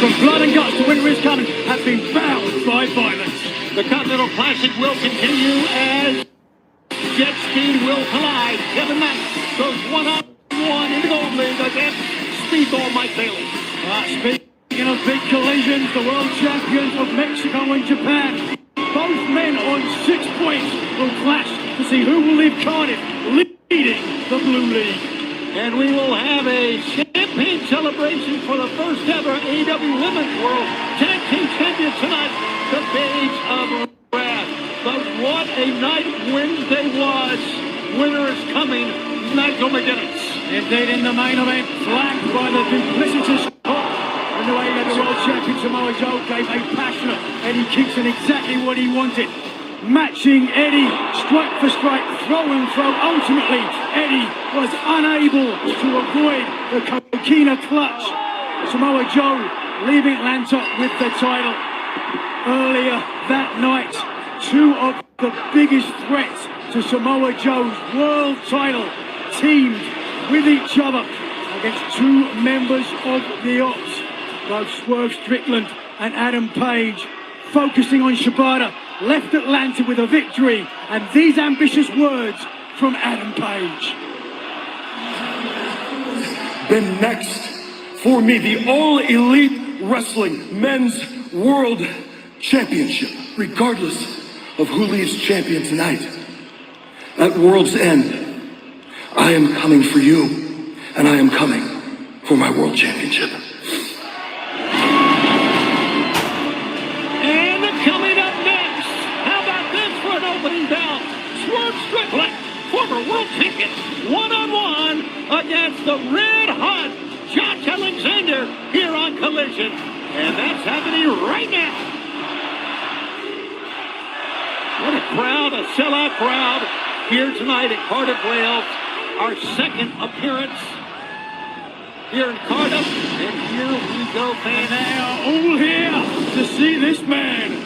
from blood and guts to winter is coming have been bound by violence. The Continental Classic will continue as jet speed will collide. Kevin Mack goes one-on-one in the Gold League against Speedball Mike Bailey. Speaking of big collisions, the world champions of Mexico and Japan, both men on 6 points, will clash to see who will leave Cardiff leading the Blue League. And we will have a champagne celebration for the first ever AEW Women's World Tag Team Champion tonight, the Babes of Wrath. But what a night Wednesday was. Winner is coming, Nigel McGuinness. Indeed, in the main event, flanked by the duplicitous and the AEW World Champion Samoa Joe gave a passionate Eddie Kingston exactly what he wanted. Matching Eddie, strike for strike, throw and throw. Ultimately, Eddie was unable to avoid the Coquina clutch. Samoa Joe leaving Atlanta with the title. Earlier that night, two of the biggest threats to Samoa Joe's world title teamed with each other against two members of the Ops, both Swerve Strickland and Adam Page. Focusing on Shibata, left Atlanta with a victory, and these ambitious words from Adam Page. Then next, for me, the All Elite Wrestling Men's World Championship, regardless of who leaves champion tonight. At World's End, I am coming for you, and I am coming for my World Championship. Former world champion, one-on-one against the red-hot Josh Alexander here on Collision. And that's happening right now. What a crowd, a sellout crowd here tonight at Cardiff, Wales. Our second appearance here in Cardiff. And here we go, fans. They are all here to see this man.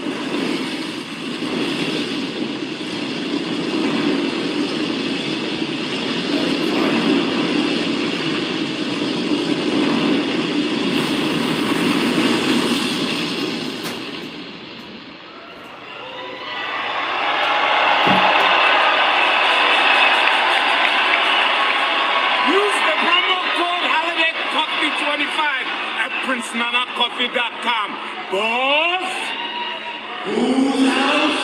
PrinceNanaCoffee.com. Boss, who's house?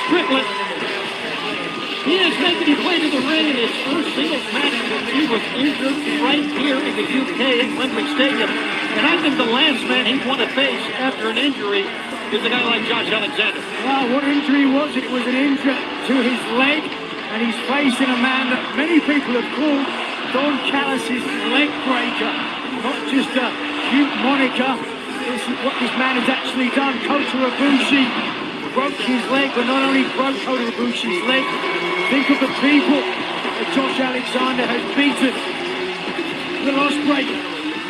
Strickland. He is making his way to the ring in his first singles match since he was injured right here in the UK at Wembley Stadium. And I think the last man he'd want to face after an injury is a guy like Josh Alexander. Well, what injury was it? It was an injury to his leg, and he's facing a man that many people have called Don Callis' leg breaker. Not just a cute moniker. This is what this man has actually done. Kota Ibushi broke his leg, but not only broke Kota Ibushi's leg, think of the people that Josh Alexander has beaten. The Lost Break,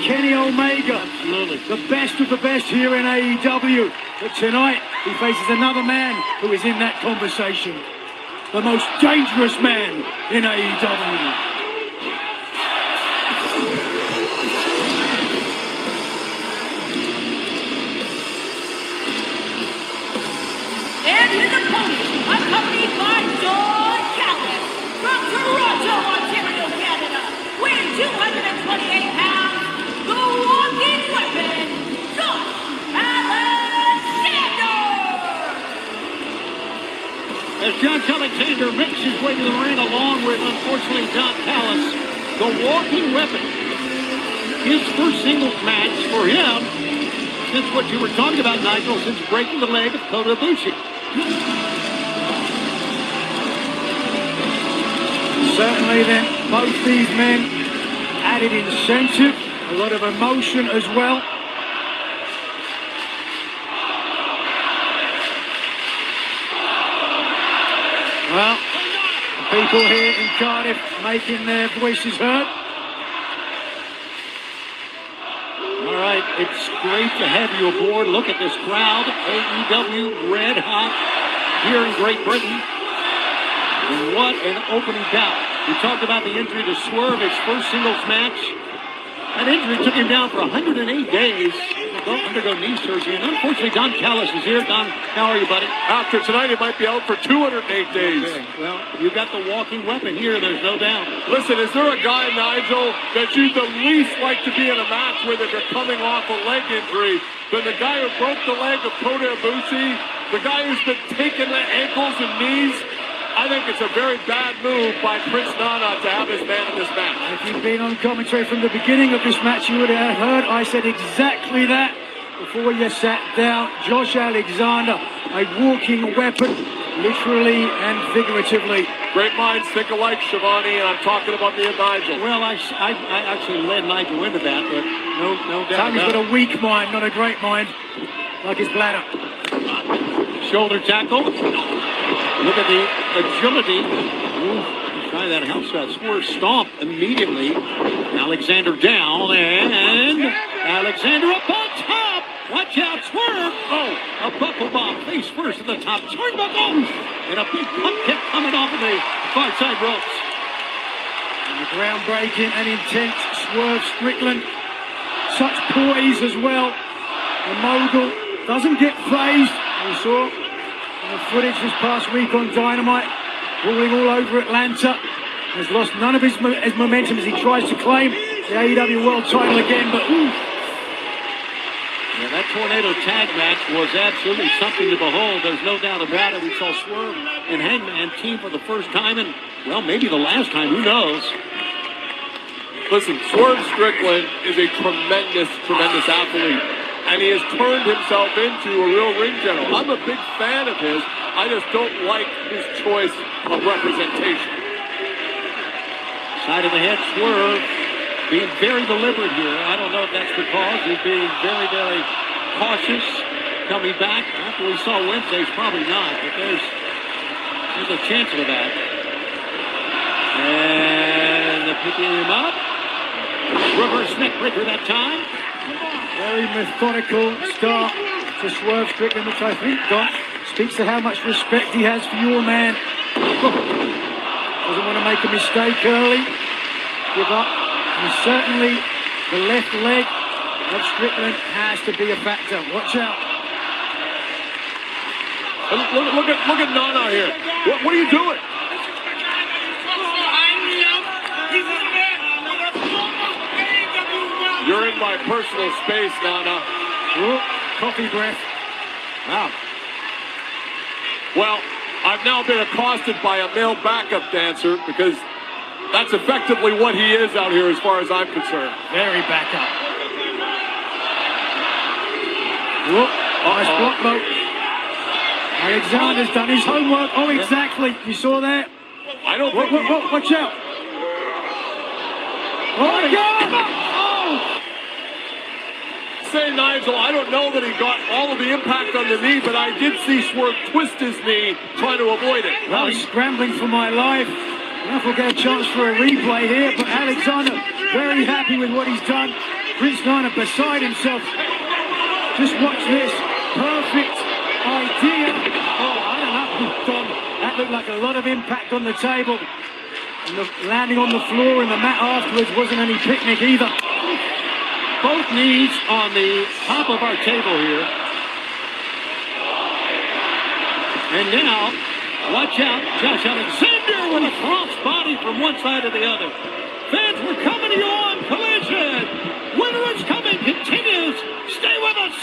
Kenny Omega, absolutely the best of the best here in AEW. But tonight, he faces another man who is in that conversation. The most dangerous man in AEW. And his opponent, accompanied by Don Callis, from Toronto, Ontario, Canada, weighing 228 pounds, the walking weapon, Josh Alexander! As Josh Alexander makes his way to the ring along with, unfortunately, Don Callis, the walking weapon. His first singles match for him since what you were talking about, Nigel, since breaking the leg of Kota Ibushi. Certainly then, both these men added incentive, a lot of emotion as well. Well, the people here in Cardiff making their voices heard. All right, it's great to have you aboard. Look at this crowd. AEW red hot here in Great Britain. And what an opening bout. We talked about the injury to Swerve, his first singles match. That injury took him down for 108 days. He'll undergo knee surgery. And unfortunately, Don Callis is here. Don, how are you, buddy? After tonight, he might be out for 208 days. Okay. Well, you got the walking weapon here. There's no doubt. Listen, is there a guy, Nigel, that you'd the least like to be in a match with if you're coming off a leg injury than the guy who broke the leg of Kota Ibushi, the guy who's been taking the ankles and knees? I think it's a very bad move by Prince Nana to have his man in this match. If you'd been on commentary from the beginning of this match, you would have heard I said exactly that before you sat down. Josh Alexander, a walking weapon, literally and figuratively. Great minds think alike, Shivani, and I'm talking about me and Nigel. Well, I actually led Nigel into that, but no doubt Tommy's about got a weak mind, not a great mind, like his bladder. Shoulder tackle. Look at the agility. Ooh, try that house shot. Swerve stomp immediately. Alexander down, and Alexander up on top. Watch out, Swerve. Oh, a buckle bomb. Face first at the top. Turnbuckle. And a big pump kick coming off of the far side ropes. And the groundbreaking and intense Swerve Strickland. Such poise as well. The mogul doesn't get phased. We saw the footage this past week on Dynamite, rolling all over Atlanta. Has lost none of his momentum as he tries to claim the AEW World title again, but ooh. Yeah, that tornado tag match was absolutely something to behold. There's no doubt about it. We saw Swerve and Hangman team for the first time, and, well, maybe the last time. Who knows? Listen, Swerve Strickland is a tremendous, tremendous athlete, and he has turned himself into a real ring general. I'm a big fan of his. I just don't like his choice of representation. Side of the head, Swerve being very deliberate here. I don't know if that's because he's being very, very cautious coming back. After we saw Wednesdays, probably not, but there's a chance of that. And they're picking him up. Reverse neck breaker that time. Very methodical start to Swerve Strickland, which I think, Don, speaks to how much respect he has for your man. Doesn't want to make a mistake early. Give up. And certainly the left leg of Strickland has to be a factor. Watch out. Look at Nana here. What are you doing? You're in my personal space, Nana. Ooh, coffee breath. Wow. Well, I've now been accosted by a male backup dancer because that's effectively what he is out here as far as I'm concerned. Very backup. Whoop, nice block, though. Alexander's done his homework. Oh, exactly. You saw that? I don't think Watch out. Oh, my God. Say, Nigel, I don't know that he got all of the impact on the knee, but I did see Swerve twist his knee trying to avoid it. Well, he's scrambling for my life. I don't know if we'll get a chance for a replay here, but Alexander very happy with what he's done. Prince Nana beside himself. Just watch this. Perfect idea. Oh, I don't know, Don. That looked like a lot of impact on the table. And the landing on the floor and the mat afterwards wasn't any picnic either. Both knees on the top of our table here. And now, watch out, Josh Alexander with a cross body from one side to the other. Fans, we're coming to you on Collision. Winter is Coming continues. Stay with us.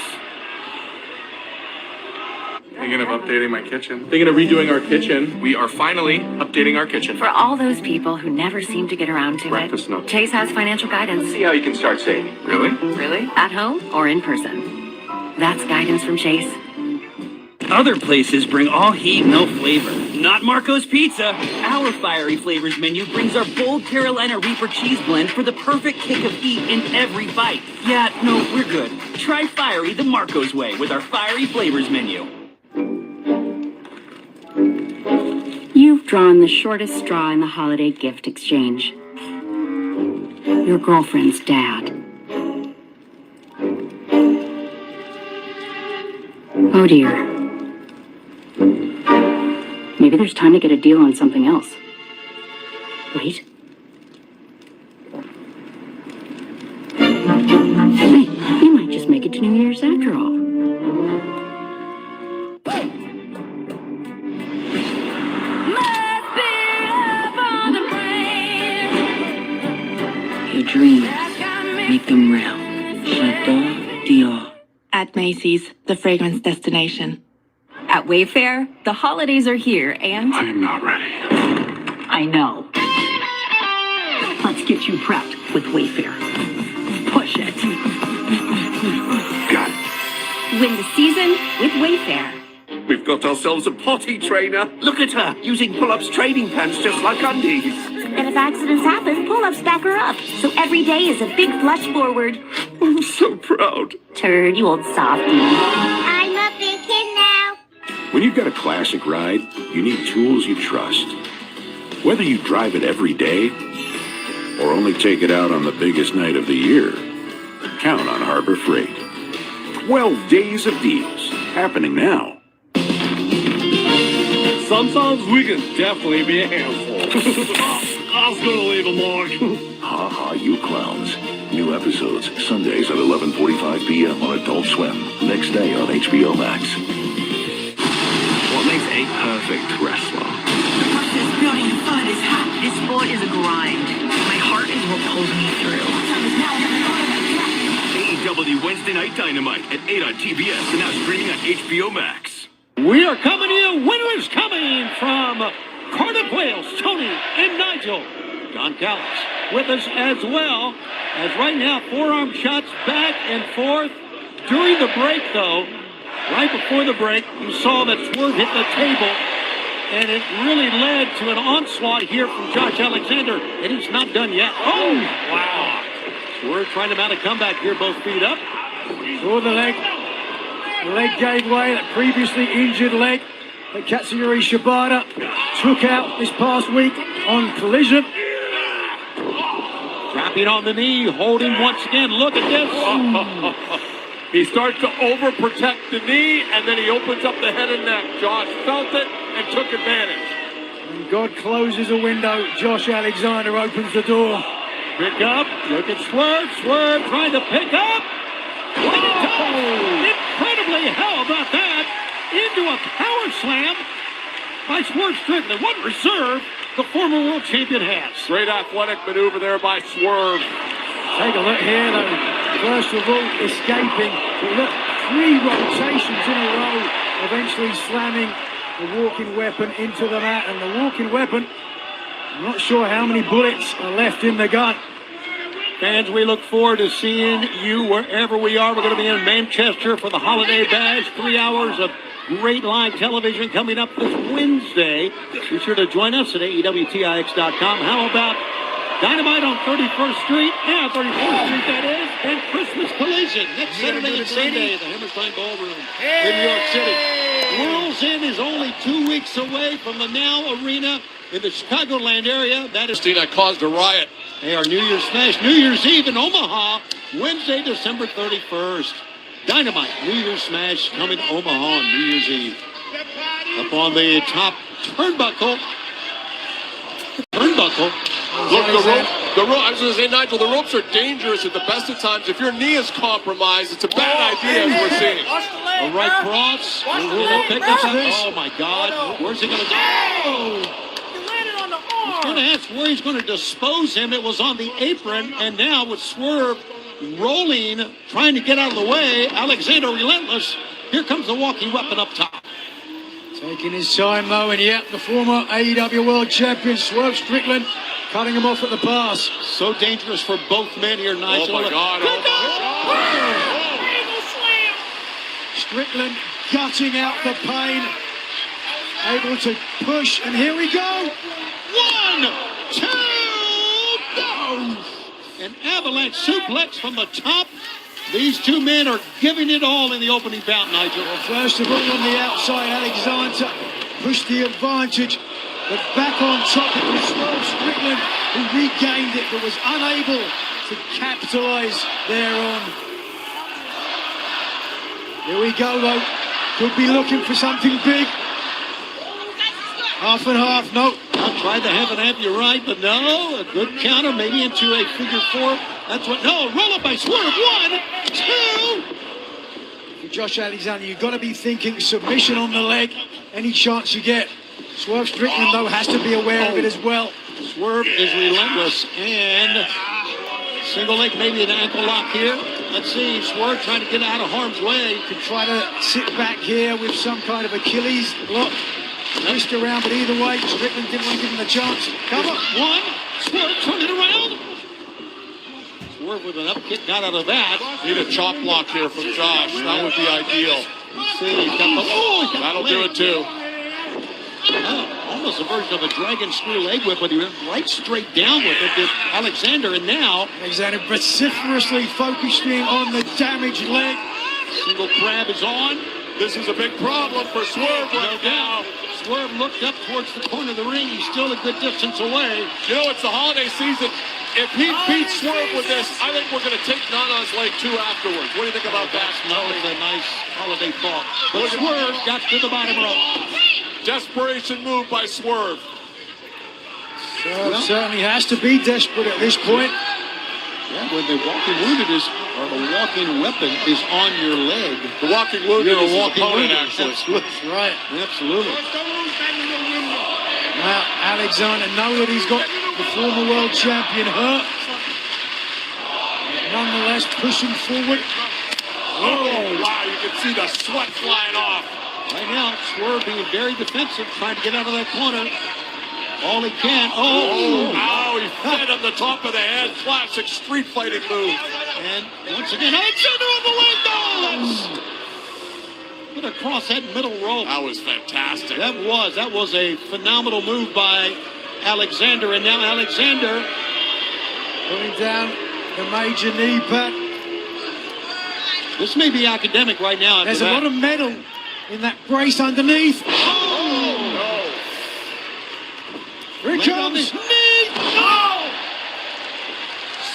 Thinking of updating updating my kitchen. Thinking of redoing our kitchen. We are finally updating our kitchen. For all those people who never seem to get around to Breakfast it, notes. Chase has financial guidance. See how you can start saving. Really? Really? At home or in person. That's guidance from Chase. Other places bring all heat, no flavor. Not Marco's Pizza. Our Fiery Flavors menu brings our bold Carolina Reaper cheese blend for the perfect kick of heat in every bite. Yeah, no, we're good. Try Fiery the Marco's way with our Fiery Flavors menu. You've drawn the shortest straw in the holiday gift exchange. Your girlfriend's dad. Oh dear. Maybe there's time to get a deal on something else. Wait. Hey, you might just make it to New Year's after all. Your dreams, make them real. J'adore Dior. At Macy's, the fragrance destination. At Wayfair, the holidays are here and... I'm not ready. I know. Let's get you prepped with Wayfair. Push it. Got it. Win the season with Wayfair. We've got ourselves a potty trainer. Look at her, using pull-ups training pants just like undies. And if accidents happen, pull-ups back her up. So every day is a big flush forward. I'm so proud. Turd, you old softie. I'm a big kid now. When you've got a classic ride, you need tools you trust. Whether you drive it every day or only take it out on the biggest night of the year, count on Harbor Freight. 12 days of deals happening now. Sometimes we can definitely be a handful. I was gonna leave a mark. Ha ha, you clowns. New episodes, Sundays at 11:45 p.m. on Adult Swim. Next day on HBO Max. What makes a perfect wrestler? This sport is a grind. My heart is what pulls me through. AEW Wednesday Night Dynamite at 8 on TBS and now streaming on HBO Max. We are coming in. Winners coming from Cardiff, Wales, Tony and Nigel. John Callis with us as well. As right now, forearm shots back and forth. During the break, though, right before the break, you saw that Swerve hit the table. And it really led to an onslaught here from Josh Alexander. And he's not done yet. Oh, wow. Swerve trying to mount a comeback here, both feet up. Saw the leg. The leg gave way, that previously injured leg that Katsuyori Shibata took out this past week on Collision. Dropping on the knee, holding once again. Look at this. He starts to overprotect the knee, and then he opens up the head and neck. Josh felt it and took advantage. When God closes a window, Josh Alexander opens the door. Pick up. Look at Swerve. Swerve trying to pick up. What a toe! Incredibly, how about that? Into a power slam by Swerve Strickland. What reserve the former world champion has. Great athletic maneuver there by Swerve. Take a look here, though. First of all, escaping. But look, 3 rotations in a row, eventually slamming the walking weapon into the mat. And the walking weapon, I'm not sure how many bullets are left in the gun. Fans, we look forward to seeing you wherever we are. We're going to be in Manchester for the Holiday Bash. 3 hours of great live television coming up this Wednesday. Be sure to join us at AEWTIX.com. How about Dynamite on 31st Street? Yeah, 34th Street, that is. And Christmas Collision next Saturday and Sunday at the Hammerstein Ballroom in New York City. World's End is only 2 weeks away from the Now Arena in the Chicagoland area. That is caused a riot. They are New Year's Smash, New Year's Eve in Omaha, Wednesday, December 31st. Dynamite, New Year's Smash coming to Omaha on New Year's Eve. Up on the top turnbuckle. Look, the rope, I was going to say, Nigel, the ropes are dangerous at the best of times. If your knee is compromised, it's a bad idea, as we're seeing. A right cross. Oh, my God. Where's he going to go? He's going to ask where he's going to dispose him. It was on the apron, and now with Swerve rolling, trying to get out of the way, Alexander relentless. Here comes the walking weapon up top. Taking his time though, and yet the former AEW World Champion Swerve Strickland cutting him off at the pass. So dangerous for both men here, Nigel. Oh my God. Strickland gutting out the pain, able to push, and here we go. 1, 2, go! An avalanche suplex from the top. These two men are giving it all in the opening bout, Nigel. Well, first of all, on the outside, Alexander pushed the advantage, but back on top it was Swerve Strickland who regained it, but was unable to capitalise thereon. Here we go, though. Could be looking for something big. Half and half, no. I tried to have an amp, you're right, but no. A good counter, maybe into a figure four. That's what, no, roll up by Swerve. 1, 2. For Josh Alexander, you've got to be thinking submission on the leg, any chance you get. Swerve Strickland, though, has to be aware of it as well. Swerve is relentless, and single leg, maybe an ankle lock here. Let's see, Swerve trying to get out of harm's way. Could try to sit back here with some kind of Achilles lock. Twist around, but either way, Strickland didn't want to give him the chance. Cover. 1, Swerve turn it around. Swerve with an up kick, got out of that. Need a chop block here from Josh. That would be ideal. Let's see, he's got the, That'll do it too. Almost a version of a dragon screw leg whip, but he went right straight down with it, did Alexander, and now Alexander vociferously focusing on the damaged leg. Single crab is on. This is a big problem for Swerve right now. Swerve looked up towards the corner of the ring. He's still a good distance away. You know, it's the holiday season. If he beats Swerve with this, I think we're going to take Nana's leg too afterwards. What do you think about that? That was a nice holiday thought. But Swerve got to the bottom rope. Desperation move by Swerve. Certainly has to be desperate at this point. Yeah, when the walking wounded is, or the walking weapon is on your leg. The walking wounded You're is a walking opponent, wounded. actually. That's right. Absolutely. Now, Alexander knows that he's got the former world champion hurt. Nonetheless, pushing forward. Oh, wow, you can see the sweat flying off. Right now, Swerve being very defensive, trying to get out of that corner. All he can. Oh, he fed on the top of the head. Classic street fighting move. And once again, Alexander on the leg. No, that's put across that middle rope. That was fantastic. That was a phenomenal move by Alexander. And now Alexander putting down the major knee pad. This may be academic right now. There's a lot of metal in that brace underneath. Here it comes. Knee. No!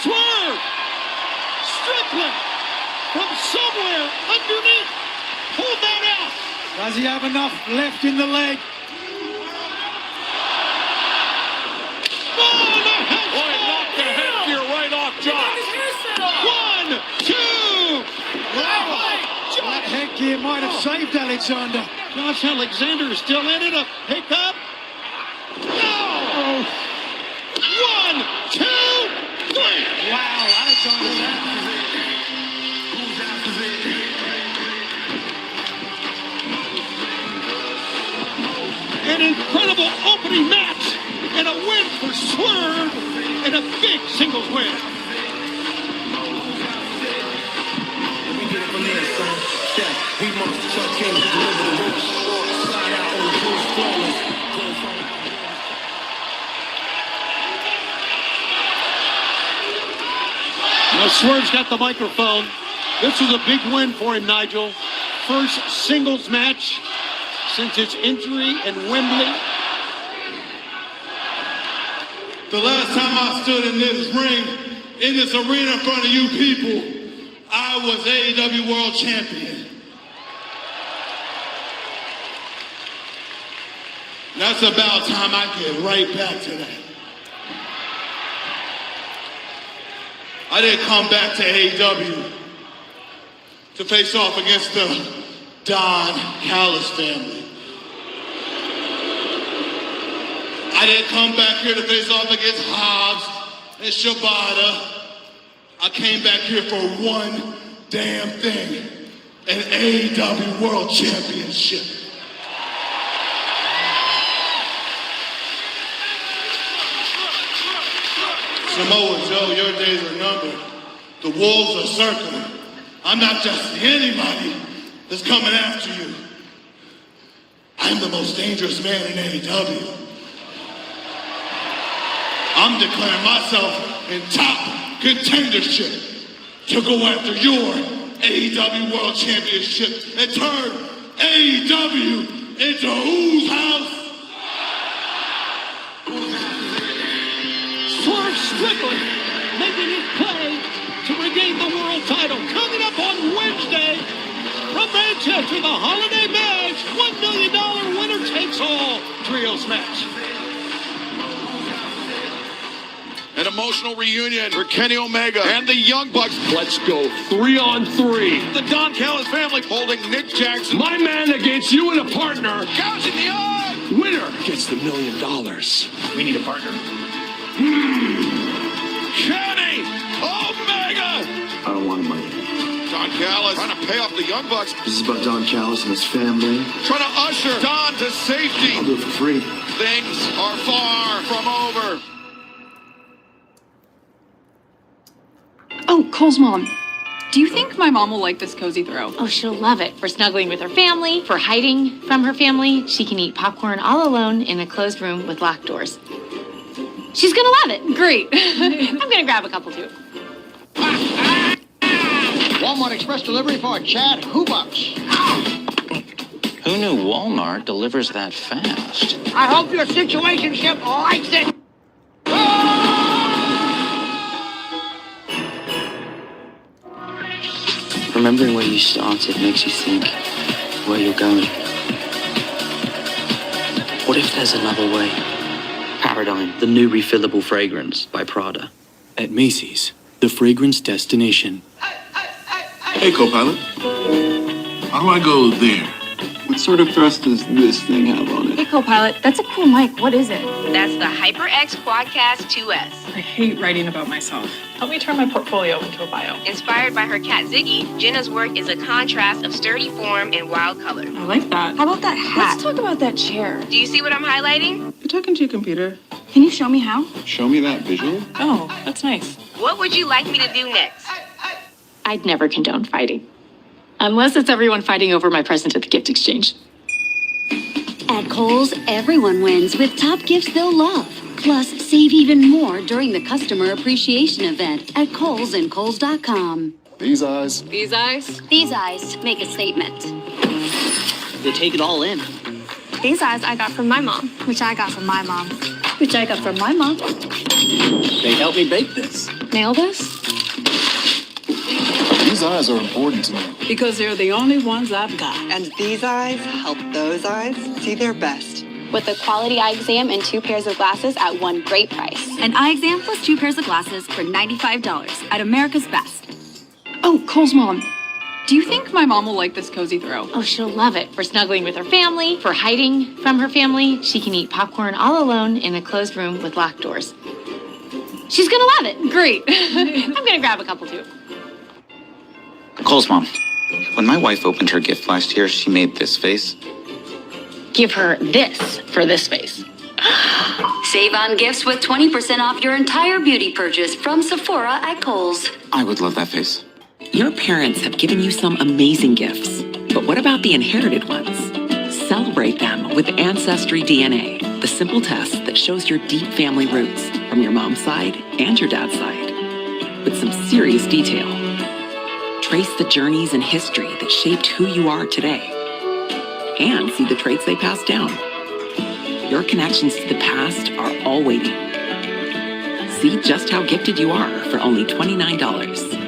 Swerve. Strickland from somewhere underneath. Pulled that out. Does he have enough left in the leg? Oh, the head. Boy, knocked the headgear right off Josh. 1, 2. That headgear might have saved Alexander. Josh Alexander is still in it. A pickup. No! 1, 2, 3. Wow, Alexander's out. An incredible opening match and a win for Swerve and a big singles win. Now Swerve's got the microphone. This is a big win for him, Nigel. First singles match since his injury in Wembley. The last time I stood in this ring, in this arena in front of you people, I was AEW World Champion. That's about time I get right back to that. I didn't come back to AEW to face off against the Don Callis family. I didn't come back here to face off against Hobbs and Shibata. I came back here for one damn thing, an AEW World Championship. Samoa Joe, your days are numbered. The wolves are circling. I'm not just anybody that's coming after you. I'm the most dangerous man in AEW. I'm declaring myself in top contendership to go after your AEW World Championship and turn AEW into whose house? Swerve Strickland making his play to regain the world title. Coming up on Wednesday from Manchester, the holiday match, $1 million winner-takes-all trios match. An emotional reunion for Kenny Omega and the Young Bucks. Let's go 3-on-3. The Don Callis family holding Nick Jackson. My man against you and a partner. Gouging the eye. Winner gets the $1 million. We need a partner. Kenny Omega. I don't want money. Don Callis trying to pay off the Young Bucks. This is about Don Callis and his family. Trying to usher Don to safety. I'll do it for free. Things are far from over. Oh, Cole's mom. Do you think my mom will like this cozy throw? Oh, she'll love it. For snuggling with her family, for hiding from her family. She can eat popcorn all alone in a closed room with locked doors. She's gonna love it. Great. I'm gonna grab a couple too. Walmart Express delivery for Chad Hoobucks. Who knew Walmart delivers that fast? I hope your situationship likes it. Remembering where you started makes you think where you're going. What if there's another way? Paradigm, the new refillable fragrance by Prada. At Macy's, the fragrance destination. Hey, co-pilot. How do I go there? What sort of thrust does this thing have on it? Hey, co-pilot, that's a cool mic. What is it? That's the HyperX Quadcast 2S. I hate writing about myself. Help me turn my portfolio into a bio. Inspired by her cat Ziggy, Jenna's work is a contrast of sturdy form and wild color. I like that. How about that hat? Let's talk about that chair. Do you see what I'm highlighting? You're talking to your computer. Can you show me how? Show me that visual. Oh, that's nice. What would you like me to do next? I'd never condone fighting. Unless it's everyone fighting over my present at the gift exchange. At Kohl's, everyone wins with top gifts they'll love. Plus, save even more during the Customer Appreciation Event at Kohl's and Kohl's.com. These eyes. These eyes? These eyes make a statement. They take it all in. These eyes I got from my mom, which I got from my mom, which I got from my mom. They helped me bake this. Nail this? These eyes are important to me. Because they're the only ones I've got. And these eyes help those eyes see their best. With a quality eye exam and 2 pairs of glasses at one great price. An eye exam plus 2 pairs of glasses for $95 at America's Best. Oh, Cole's mom. Do you think my mom will like this cozy throw? Oh, she'll love it. For snuggling with her family, for hiding from her family. She can eat popcorn all alone in a closed room with locked doors. She's gonna love it. Great. I'm gonna grab a couple too. Cole's mom. When my wife opened her gift last year, she made this face. Give her this for this face. Save on gifts with 20% off your entire beauty purchase from Sephora at Kohl's. I would love that face. Your parents have given you some amazing gifts, but what about the inherited ones? Celebrate them with Ancestry DNA, the simple test that shows your deep family roots from your mom's side and your dad's side, with some serious detail. Trace the journeys and history that shaped who you are today, and see the traits they passed down. Your connections to the past are all waiting. See just how gifted you are for only $29.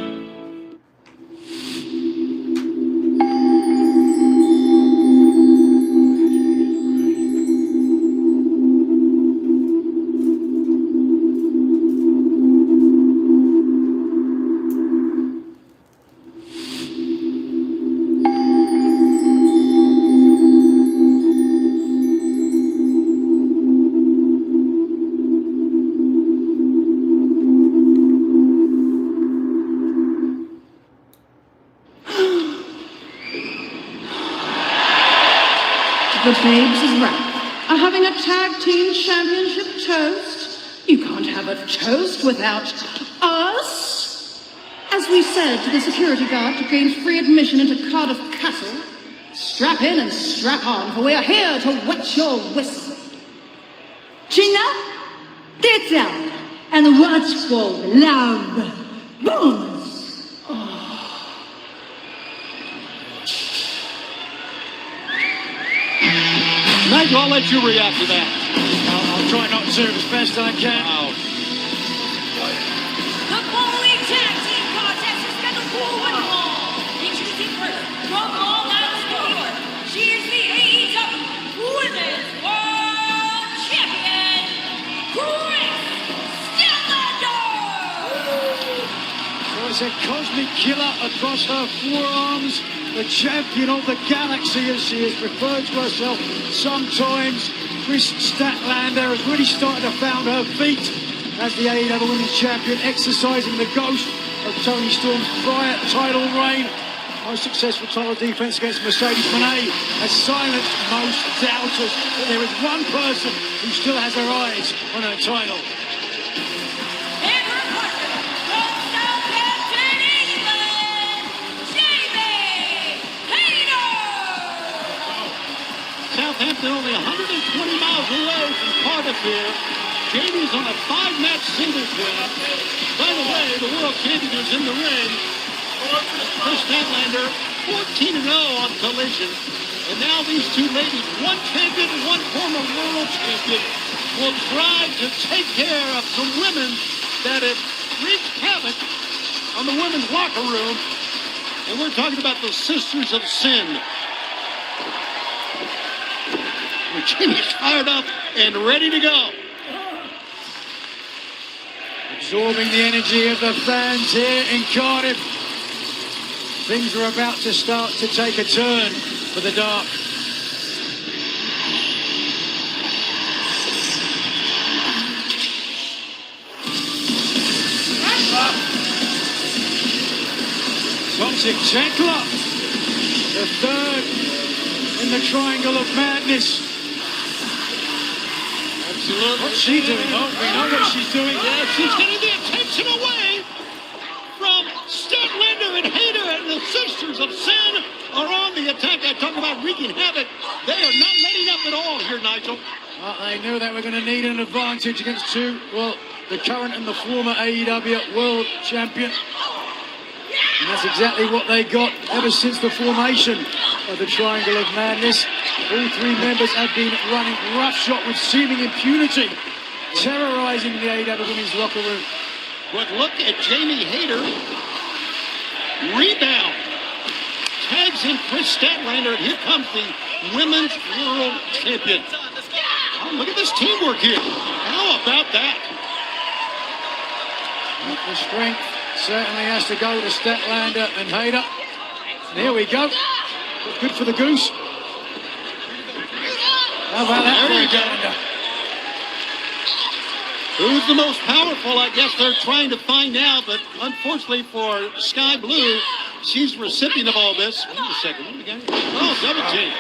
The babes' wrap are having a tag team championship toast. You can't have a toast without us. As we said to the security guard to gain free admission into Cardiff Castle, strap in and strap on, for we are here to wet your whistle. Gina, get down and watch for love. Boom! Nigel, I'll let you react to that. I'll try not to as best I can. Wow. The following tag team contest is scheduled for one fall. Introducing first, from Long Island, New York, she is the AEW Women's World Champion, Chris Statlander. So it's a cosmic killer across her forearms. The champion of the galaxy, as she is referred to herself sometimes. Chris Statlander has really started to found her feet as the AEW Women's Champion, exercising the ghost of Toni Storm's prior title reign. Most successful title defense against Mercedes Moné has silenced most doubters. But there is one person who still has her eyes on her title. Southampton, only 120 miles away from Cardiff here. Jamie's on a 5-match singles win. By the way, the world champion is in the ring. Chris Statlander, 14-0 on Collision. And now these two ladies, one champion and one former world champion, will try to take care of some women that have wreaked havoc on the women's locker room. And we're talking about the Sisters of Sin. Jimmy's fired up and ready to go. Absorbing the energy of the fans here in Cardiff. Things are about to start to take a turn for the dark. Toxic Tackler, the third in the Triangle of Madness. What's she doing? Oh, we know what she's doing. Yeah, she's getting the attention away from Statlander and Hayter, and the Sisters of Sin are on the attack. I talk about wreaking havoc. They are not letting up at all here, Nigel. Well, they knew they were going to need an advantage against the current and the former AEW World Champion. And that's exactly what they got ever since the formation of the Triangle of Madness. All three members have been running roughshod with seeming impunity, terrorizing the AEW Women's locker room. But look at Jamie Hayter. Rebound. Tags in Chris Statlander, and here comes the Women's World Champion. Oh, look at this teamwork here. How about that? The strength certainly has to go to Statlander and Hayter. There we go. Good for the goose. How about that? There you go. Who's the most powerful? I guess they're trying to find out, but unfortunately for Sky Blue, she's recipient of all this. Wait a second. What do we got? Oh, double team.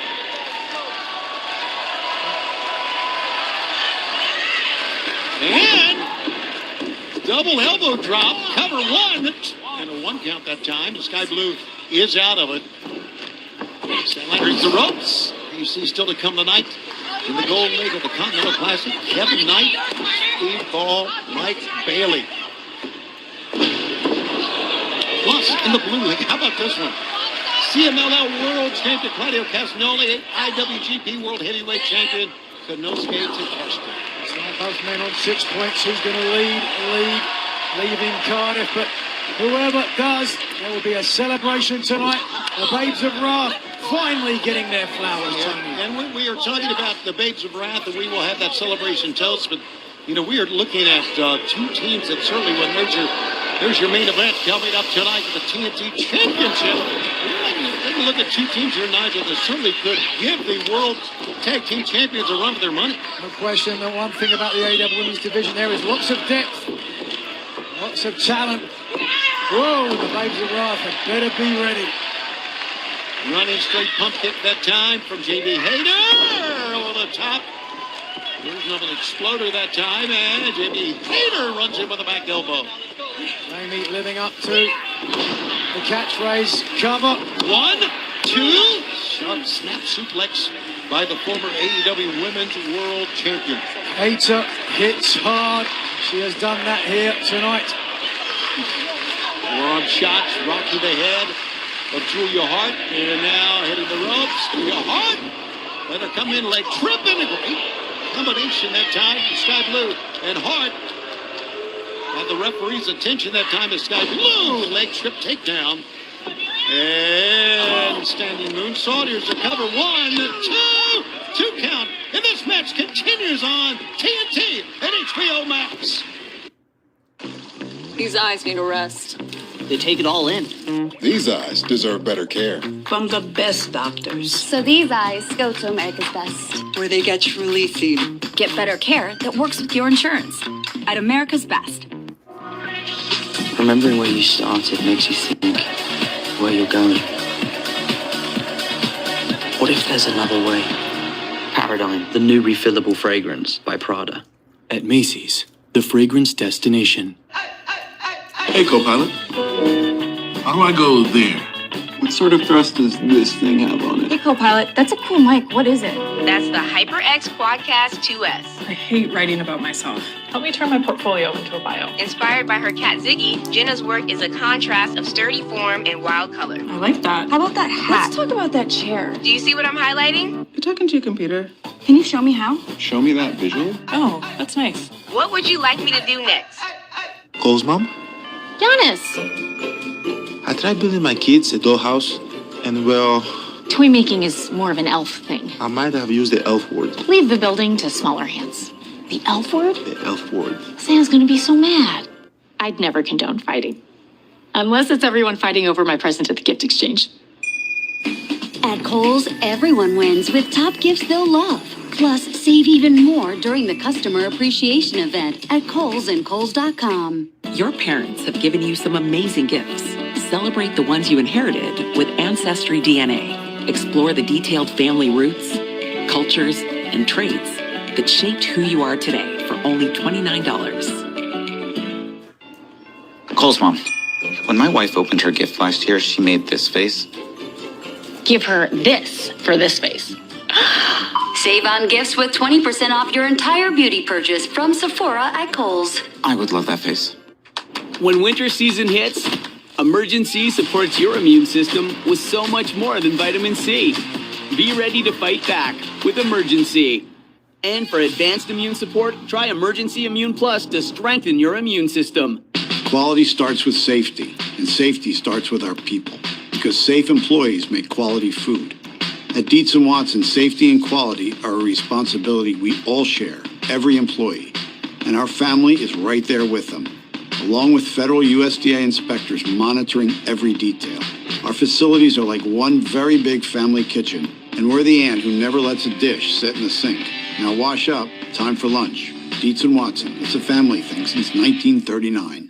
And double elbow drop, cover one, and a one count that time. Sky Blue is out of it. Statlander's the ropes. You see still to come tonight in the gold leg of the Continental Classic. Kevin Knight, Steve Ball, Mike Bailey. Plus, in the blue leg, how about this one? CMLL World Champion Claudio Castagnoli, IWGP World Heavyweight Champion Konosuke Takeshita. It's like both men on 6 points. Who's going to leaving Cardiff? But whoever does, there will be a celebration tonight. The Babes of Wrath finally getting their flowers, Tony. And we are talking about the Babes of Wrath, and we will have that celebration toast. But, you know, we are looking at two teams that certainly, when there's your main event coming up tonight for the TNT Championship. Take a look at two teams here, Nigel, that certainly could give the World Tag Team Champions a run for their money. No question. The one thing about the AEW Women's Division there is lots of depth, lots of talent. Whoa, the Babes of Wrath had better be ready. Running straight pump kick that time from JB Hayter over the top. Version of an exploder that time, and Jamie Hayter runs in with a back elbow. Jamie living up to the catchphrase cover. 1, 2. Sharp snap suplex by the former AEW Women's World Champion. Hayter hits hard. She has done that here tonight. Forearm shots, rocking the head of Julia Hart. And now hitting the ropes. Julia Hart. Let her come in, leg tripping. A great combination that time. Sky Blue and Hart had the referee's attention that time as Sky Blue. Leg trip takedown. And standing moonsault. Here's the cover. 1, 2. 2 count. And this match continues on TNT and HBO Max. These eyes need a rest. They take it all in. These eyes deserve better care. From the best doctors. So these eyes go to America's Best. Where they get truly seen. Get better care that works with your insurance. At America's Best. Remembering where you started makes you think where you're going. What if there's another way? Paradigm, the new refillable fragrance by Prada. At Macy's, the fragrance destination. Hey, co-pilot. How do I go there? What sort of thrust does this thing have on it? Hey, co-pilot, that's a cool mic. What is it? That's the HyperX Quadcast 2S. I hate writing about myself. Help me turn my portfolio into a bio. Inspired by her cat Ziggy, Jenna's work is a contrast of sturdy form and wild color. I like that. How about that hat? Let's talk about that chair. Do you see what I'm highlighting? You're talking to your computer. Can you show me how? Show me that visual. Oh, that's nice. What would you like me to do next? Cole's mom? Giannis! I tried building my kids a dollhouse, and well, Toy making is more of an elf thing. I might have used the elf word. Leave the building to smaller hands. The elf word? The elf word. Santa's gonna be so mad. I'd never condone fighting. Unless it's everyone fighting over my present at the gift exchange. At Kohl's, everyone wins with top gifts they'll love. Plus, save even more during the Customer Appreciation Event at Kohl's and Kohls.com. Your parents have given you some amazing gifts. Celebrate the ones you inherited with Ancestry DNA. Explore the detailed family roots, cultures, and traits that shaped who you are today for only $29. Cole's mom. When my wife opened her gift last year, she made this face. Give her this for this face. Save on gifts with 20% off your entire beauty purchase from Sephora at Kohl's. I would love that face. When winter season hits, Emergency supports your immune system with so much more than vitamin C. Be ready to fight back with Emergency. And for advanced immune support, try Emergency Immune Plus to strengthen your immune system. Quality starts with safety, and safety starts with our people. Because safe employees make quality food. At Dietz & Watson, safety and quality are a responsibility we all share, every employee. And our family is right there with them, along with federal USDA inspectors monitoring every detail. Our facilities are like one very big family kitchen, and we're the aunt who never lets a dish sit in the sink. Now wash up, time for lunch. Dietz & Watson, it's a family thing since 1939.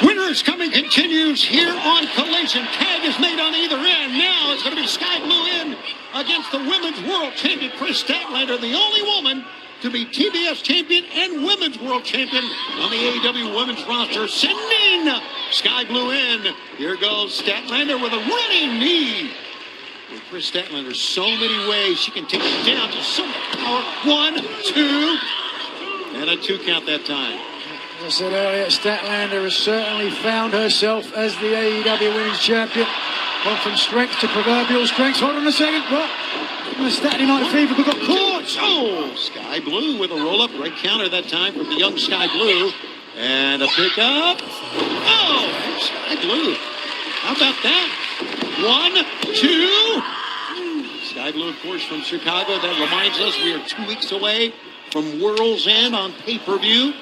Winners Coming continues here on Collision. Tag is made on either end. Now it's going to be Sky Blue in against the Women's World Champion, Chris Statlander, the only woman to be TBS champion and Women's World Champion on the AEW Women's roster. Sending Sky Blue in. Here goes Statlander with a running knee. With Chris Statlander, so many ways she can take it down. Just so much power. 1, 2, and a 2 count that time. As I said earlier, Statlander has certainly found herself as the AEW Women's Champion. Gone from strength to proverbial strength. Hold on a second. What? The Saturday Night Fever got caught. Oh, Sky Blue with a roll-up. Great counter that time from the young Sky Blue. And a pickup. Oh, Sky Blue. How about that? 1, 2. Sky Blue, of course, from Chicago. That reminds us we are 2 weeks away from World's End on pay-per-view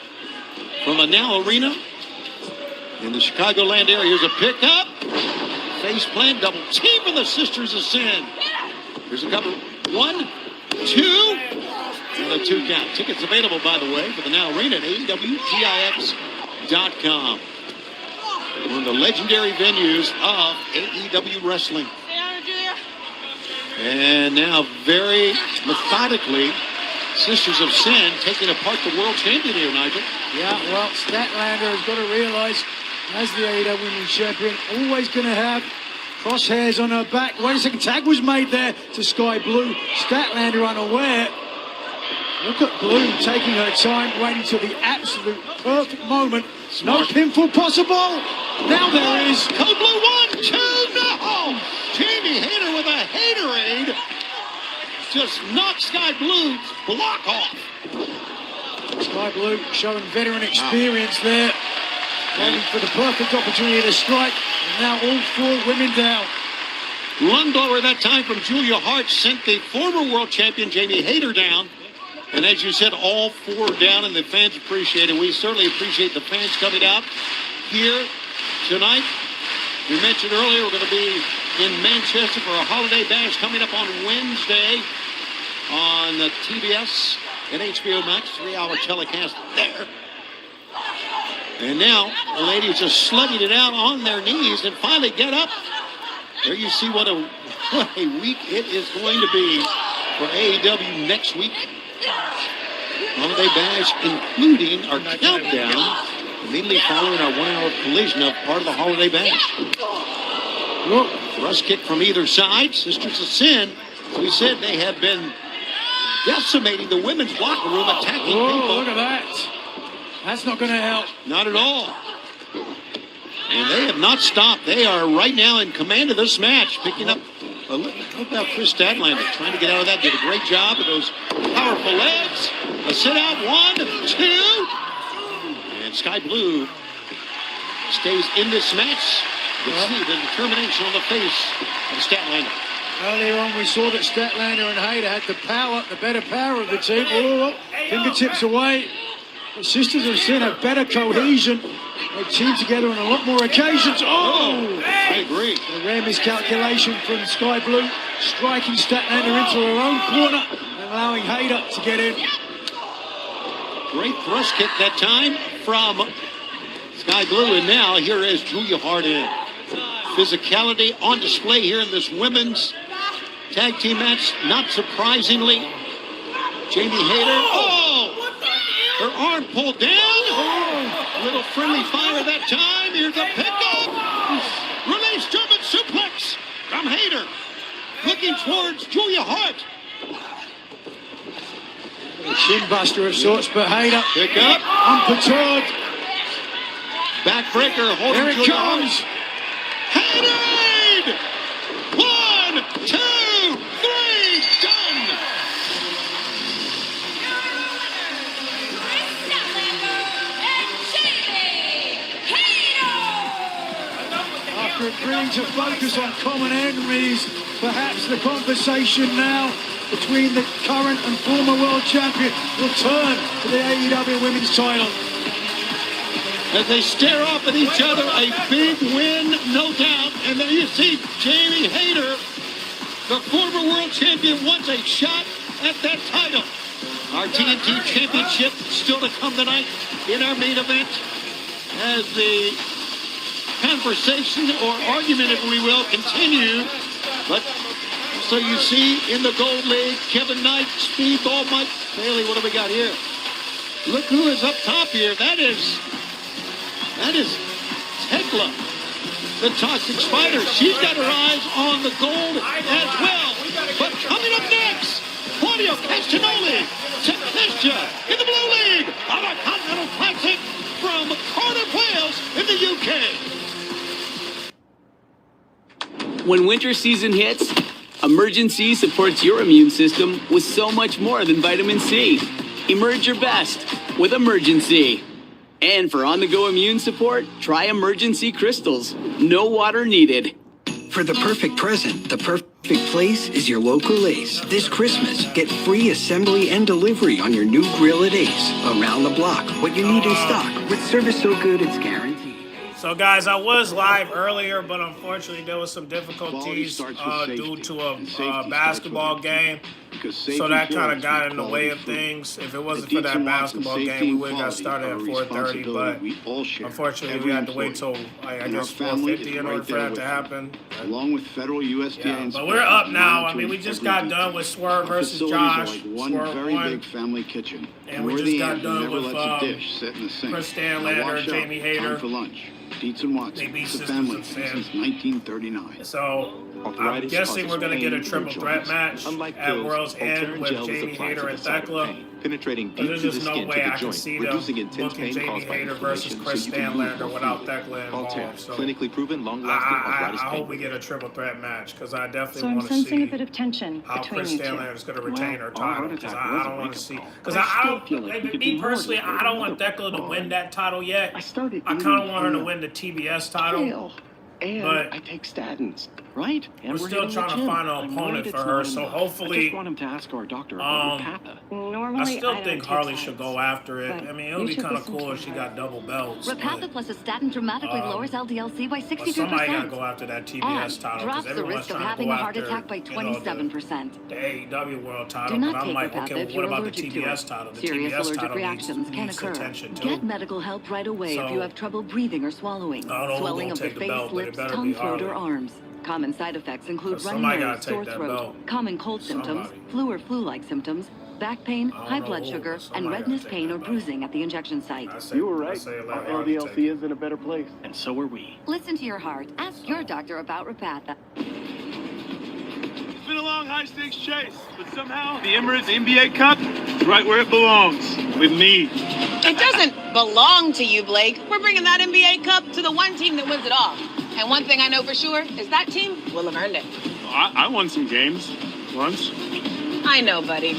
from a Now Arena in the Chicagoland area. Here's a pickup. Face plant, double team for the Sisters of Sin. Here's a cover. 1, 2, and a 2 count. Tickets available, by the way, for the Now Arena at AEWTIX.com. One of the legendary venues of AEW Wrestling. And now very methodically, Sisters of Sin taking apart the world champion here, Nigel. Yeah, well, Statlander has got to realize, as the AEW Women's Champion, always going to have crosshairs on her back. Wait a second, tag was made there to Sky Blue. Statlander unaware. Look at Blue taking her time, waiting till the absolute perfect moment. No pinfall possible. Now there is. Code Blue 1, 2, no! Jamie Hayter with a haterade. Just knocked Sky Blue's block off. Sky Blue showing veteran experience there. Waiting for the perfect opportunity to strike. And now all 4 women down. Lung blower that time from Julia Hart sent the former world champion Jamie Hayter down. And as you said, all 4 down, and the fans appreciate it. We certainly appreciate the fans coming out here tonight. We mentioned earlier we're going to be in Manchester for a holiday bash coming up on Wednesday on the TBS and HBO Max, 3-hour telecast there. And now the ladies are slugging it out on their knees and finally get up. There you see what a week it is going to be for AEW next week. Holiday bash, including our countdown, immediately following our 1-hour collision of part of the holiday bash. Look, thrust kick from either side. Sisters of Sin, as we said, they have been decimating the women's locker room, attacking people. Look at that. That's not going to help. Not at all. And they have not stopped. They are right now in command of this match, picking up. Look about Chris Statlander trying to get out of that. Did a great job with those powerful legs. A sit out, 1, 2. And Sky Blue stays in this match. You see the determination on the face of Statlander. Earlier on, we saw that Statlander and Hayter had the power, the better power of the team. Oh, fingertips away. The Sisters of Sin have better cohesion. They team together on a lot more occasions. Oh! I agree. A rare miscalculation from Sky Blue, striking Statlander into her own corner and allowing Hayter to get in. Great thrust kick that time from Sky Blue, and now here is Julia Hart in. Physicality on display here in this women's tag team match. Not surprisingly, Jamie Hayter. Oh! Her arm pulled down. Little friendly fire that time. Here's a pickup. Release German suplex from Hayter. Looking towards Julia Hart. A shin buster of sorts, but Hayter. Pick up. Unperturbed. Backbreaker holding Here it Julia comes. Hart. Haterade! 1, 2, 3, done! After agreeing to focus on common enemies, perhaps the conversation now between the current and former world champion will turn to the AEW Women's title. As they stare off at each other, a big win, no doubt. And then you see Jamie Hayter, the former world champion, wants a shot at that title. Our TNT Championship still to come tonight in our main event as the conversation or argument, if we will, continue. But so you see in the Gold League, Kevin Knight, Speedball Mike Bailey. What do we got here? Look who is up top here. That is Tekla, the Toxic Spider. She's got her eyes on the gold as well. But coming up next, Claudio Castagnoli, Takesha in the Blue League on a Continental Classic from Cardiff, Wales in the UK. When winter season hits, Emergency supports your immune system with so much more than vitamin C. Emerge your best with Emergency. And for on-the-go immune support, try Emergency Crystals. No water needed. For the perfect present, the perfect place is your local Ace. This Christmas, get free assembly and delivery on your new grill at Ace. Around the block, what you need in stock. With service so good it's guaranteed. So guys, I was live earlier, but unfortunately there was some difficulties due to a basketball game. So that kind of got in the way of things. If it wasn't for that basketball game, we would have got started at 4:30. But unfortunately, we had to wait till I guess 4:50 in order for that to happen. Along with federal USDA yeah, but we're up now. I mean, we just got done with Swerve versus Josh. Swerve very won. Big family kitchen. And we just got done with Chris Stanlander and Jamie Hayter. For lunch. Dietz and Watson. They beat the Sisters family of since Sin. 1939. So I'm guessing we're going to get a triple threat match at World's End with Jamie Hayter and Thekla. Penetrating deep There's to the just no skin way to the I can joint, see them reducing intense booking pain Jamie caused by Hayter versus inflammation, Chris so you can move Stanlander more without freely. Thekla Voltaire, involved. So clinically proven, long-lasting arthritis I pain. hope we get a triple threat match because I So definitely I'm want to sensing a see bit of tension how between Chris you two. Stanlander is going to retain her title because I don't want to see because I I still don't feel like we could me do more personally with I don't want another Thekla to win that title yet. I started I kind of want her to win the TBS title. And But I take statins, right? And we're still trying to find an opponent for her, so I hopefully, just want him to ask our doctor about Repatha. Normally, I still don't think take Harley sides, should go after it. but I mean, it would you be should kind of listen cool to if she her. got double belts. Repatha plus a statin dramatically lowers LDL-C by But somebody got to 63%. go after that TBS And title drops because the everyone's risk of trying to having go a heart after attack by 27%. the AEW World title. Do not But I'm take like, Repatha okay, if well, you're what about the allergic to TBS it. title? The Serious TBS allergic title reactions can needs occur. attention too. Get medical help right away if So, you have trouble breathing or swallowing, I don't know who swelling gonna of the take the face, belt, but it lips, better tongue, be throat, or Harley. arms. Common side effects include So runny somebody nose, gotta take sore that throat, belt. common cold symptoms, Somebody. flu or flu-like symptoms, back pain, I don't high know blood who, sugar, but and somebody gotta redness, take pain, that or belt. bruising at the injection site. You were right. Say let Our Harley take LDL-C is in a better place. And so are we. Listen to your heart. Ask your doctor about Repatha. It's been a long high-stakes chase, but somehow the Emirates NBA Cup is right where it belongs, with me. It doesn't belong to you, Blake. We're bringing that NBA Cup to the one team that wins it all. And one thing I know for sure is that team will have earned it. I won some games once. I know, buddy.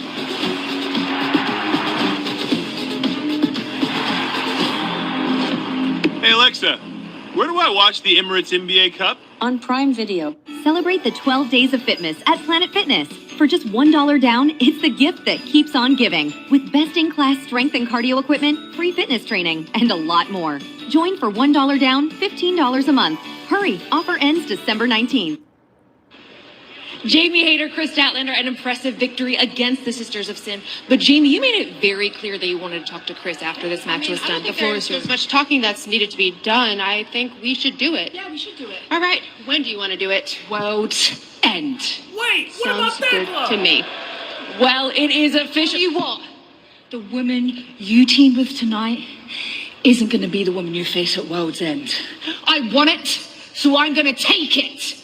Hey, Alexa, where do I watch the Emirates NBA Cup? On Prime Video. Celebrate the 12 days of fitness at Planet Fitness. For just $1 down, it's the gift that keeps on giving. With best-in-class strength and cardio equipment, free fitness training, and a lot more. Join for $1 down, $15 a month. Hurry, offer ends December 19th. Jamie Hayter, Chris Statlander, an impressive victory against the Sisters of Sin. But Jamie, you made it very clear that you wanted to talk to Chris after this match was done. The floor is yours. There's much talking that's needed to be done. I think we should do it. Yeah, we should do it. All right. When do you want to do it? World's End. Wait, what Sounds about good Thekla? to me. Well, it is official. You want? The woman you teamed with tonight isn't going to be the woman you face at World's End. I want it, so I'm going to take it.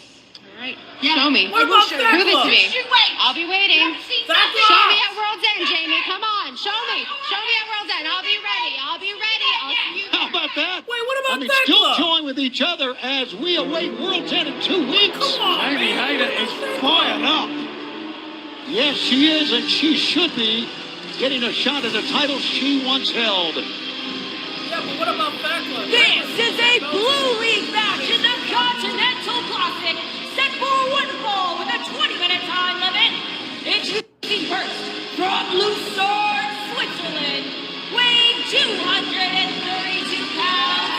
All right. Show me. What about Prove it to me. Thekla? I'll be waiting. Thekla! Show me at World's End, Jamie. Come on. Show me. Show me at World's End. I'll be ready. I'll be ready. I'll see you there. How about that? Wait, what about I mean, Thekla? still join with each other as we await World's End in 2 weeks. Come on, Jamie man. Hayter is fired up. Yes, she is, and she should be getting a shot at the title she once held. Yeah, but what about Thekla? This is a Blue League match in the Continental Classic, set for one fall with a 20-minute time limit. Introducing first from Lucerne, Switzerland, weighing 232 pounds.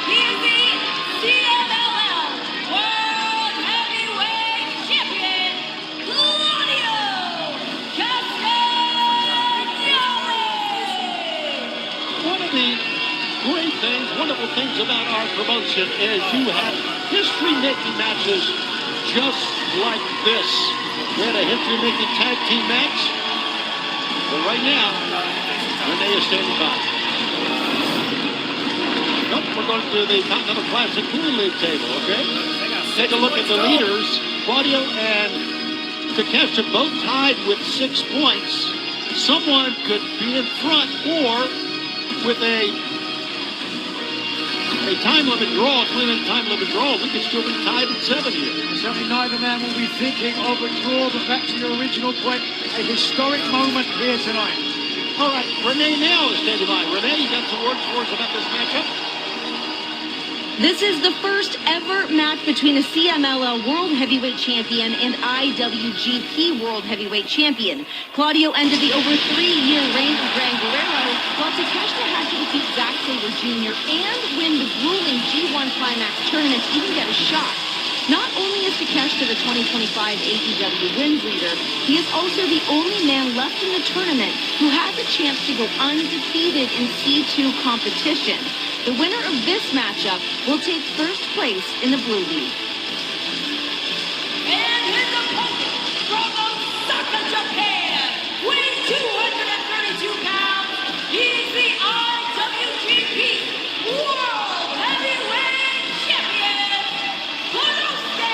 He is the CMLL World Heavyweight Champion, Claudio Castagnoli. One of the great things, wonderful things about our promotion is you have history-making matches just like this. We had a history-making tag team match, but right now, Renee is standing by. Nope, we're going to the Continental Classic Blue League table, okay? Take a look at the leaders. Claudio and Takeshita both tied with 6 points. Someone could be in front or with a time limit draw, 20-minute time limit draw, we could still be tied at 7 here. Certainly neither man will be thinking of a draw, but back to your original point, a historic moment here tonight. All right, Renee now is standing by. Renee, you got some words for us about this matchup? This is the first ever match between a CMLL World Heavyweight Champion and IWGP World Heavyweight Champion. Claudio ended the over 3-year reign of Gran Guerrero, while Takeshita had to defeat Zack Sabre Jr. and win the grueling G1 Climax tournament to even get a shot. Not only is Takeshita the 2025 AEW wins leader, he is also the only man left in the tournament who has a chance to go undefeated in C2 competition. The winner of this matchup will take first place in the Blue League. And his opponent from Osaka, Japan, weighing 232 pounds, he's the IWGP World Heavyweight Champion, Takeshita.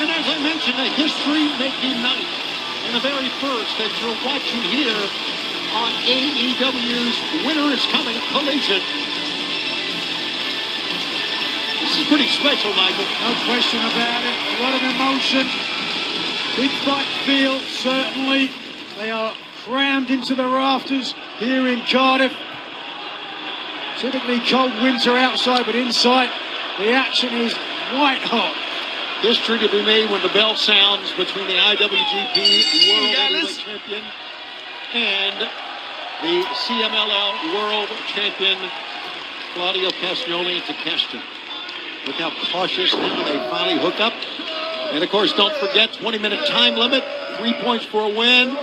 And as I mentioned, a history-making night. And the very first that you're watching here on AEW's Winter is Coming Collision. This is pretty special, Michael. No question about it. A lot of emotion. Big fight feel, certainly. They are crammed into the rafters here in Cardiff. Typically cold winter outside, but inside the action is white hot. History to be made when the bell sounds between the IWGP World Heavyweight Champion and the CMLL World Champion Claudio Castagnoli and Takeshita. Look how cautious they finally hook up. And of course, don't forget, 20-minute time limit, 3 points for a win,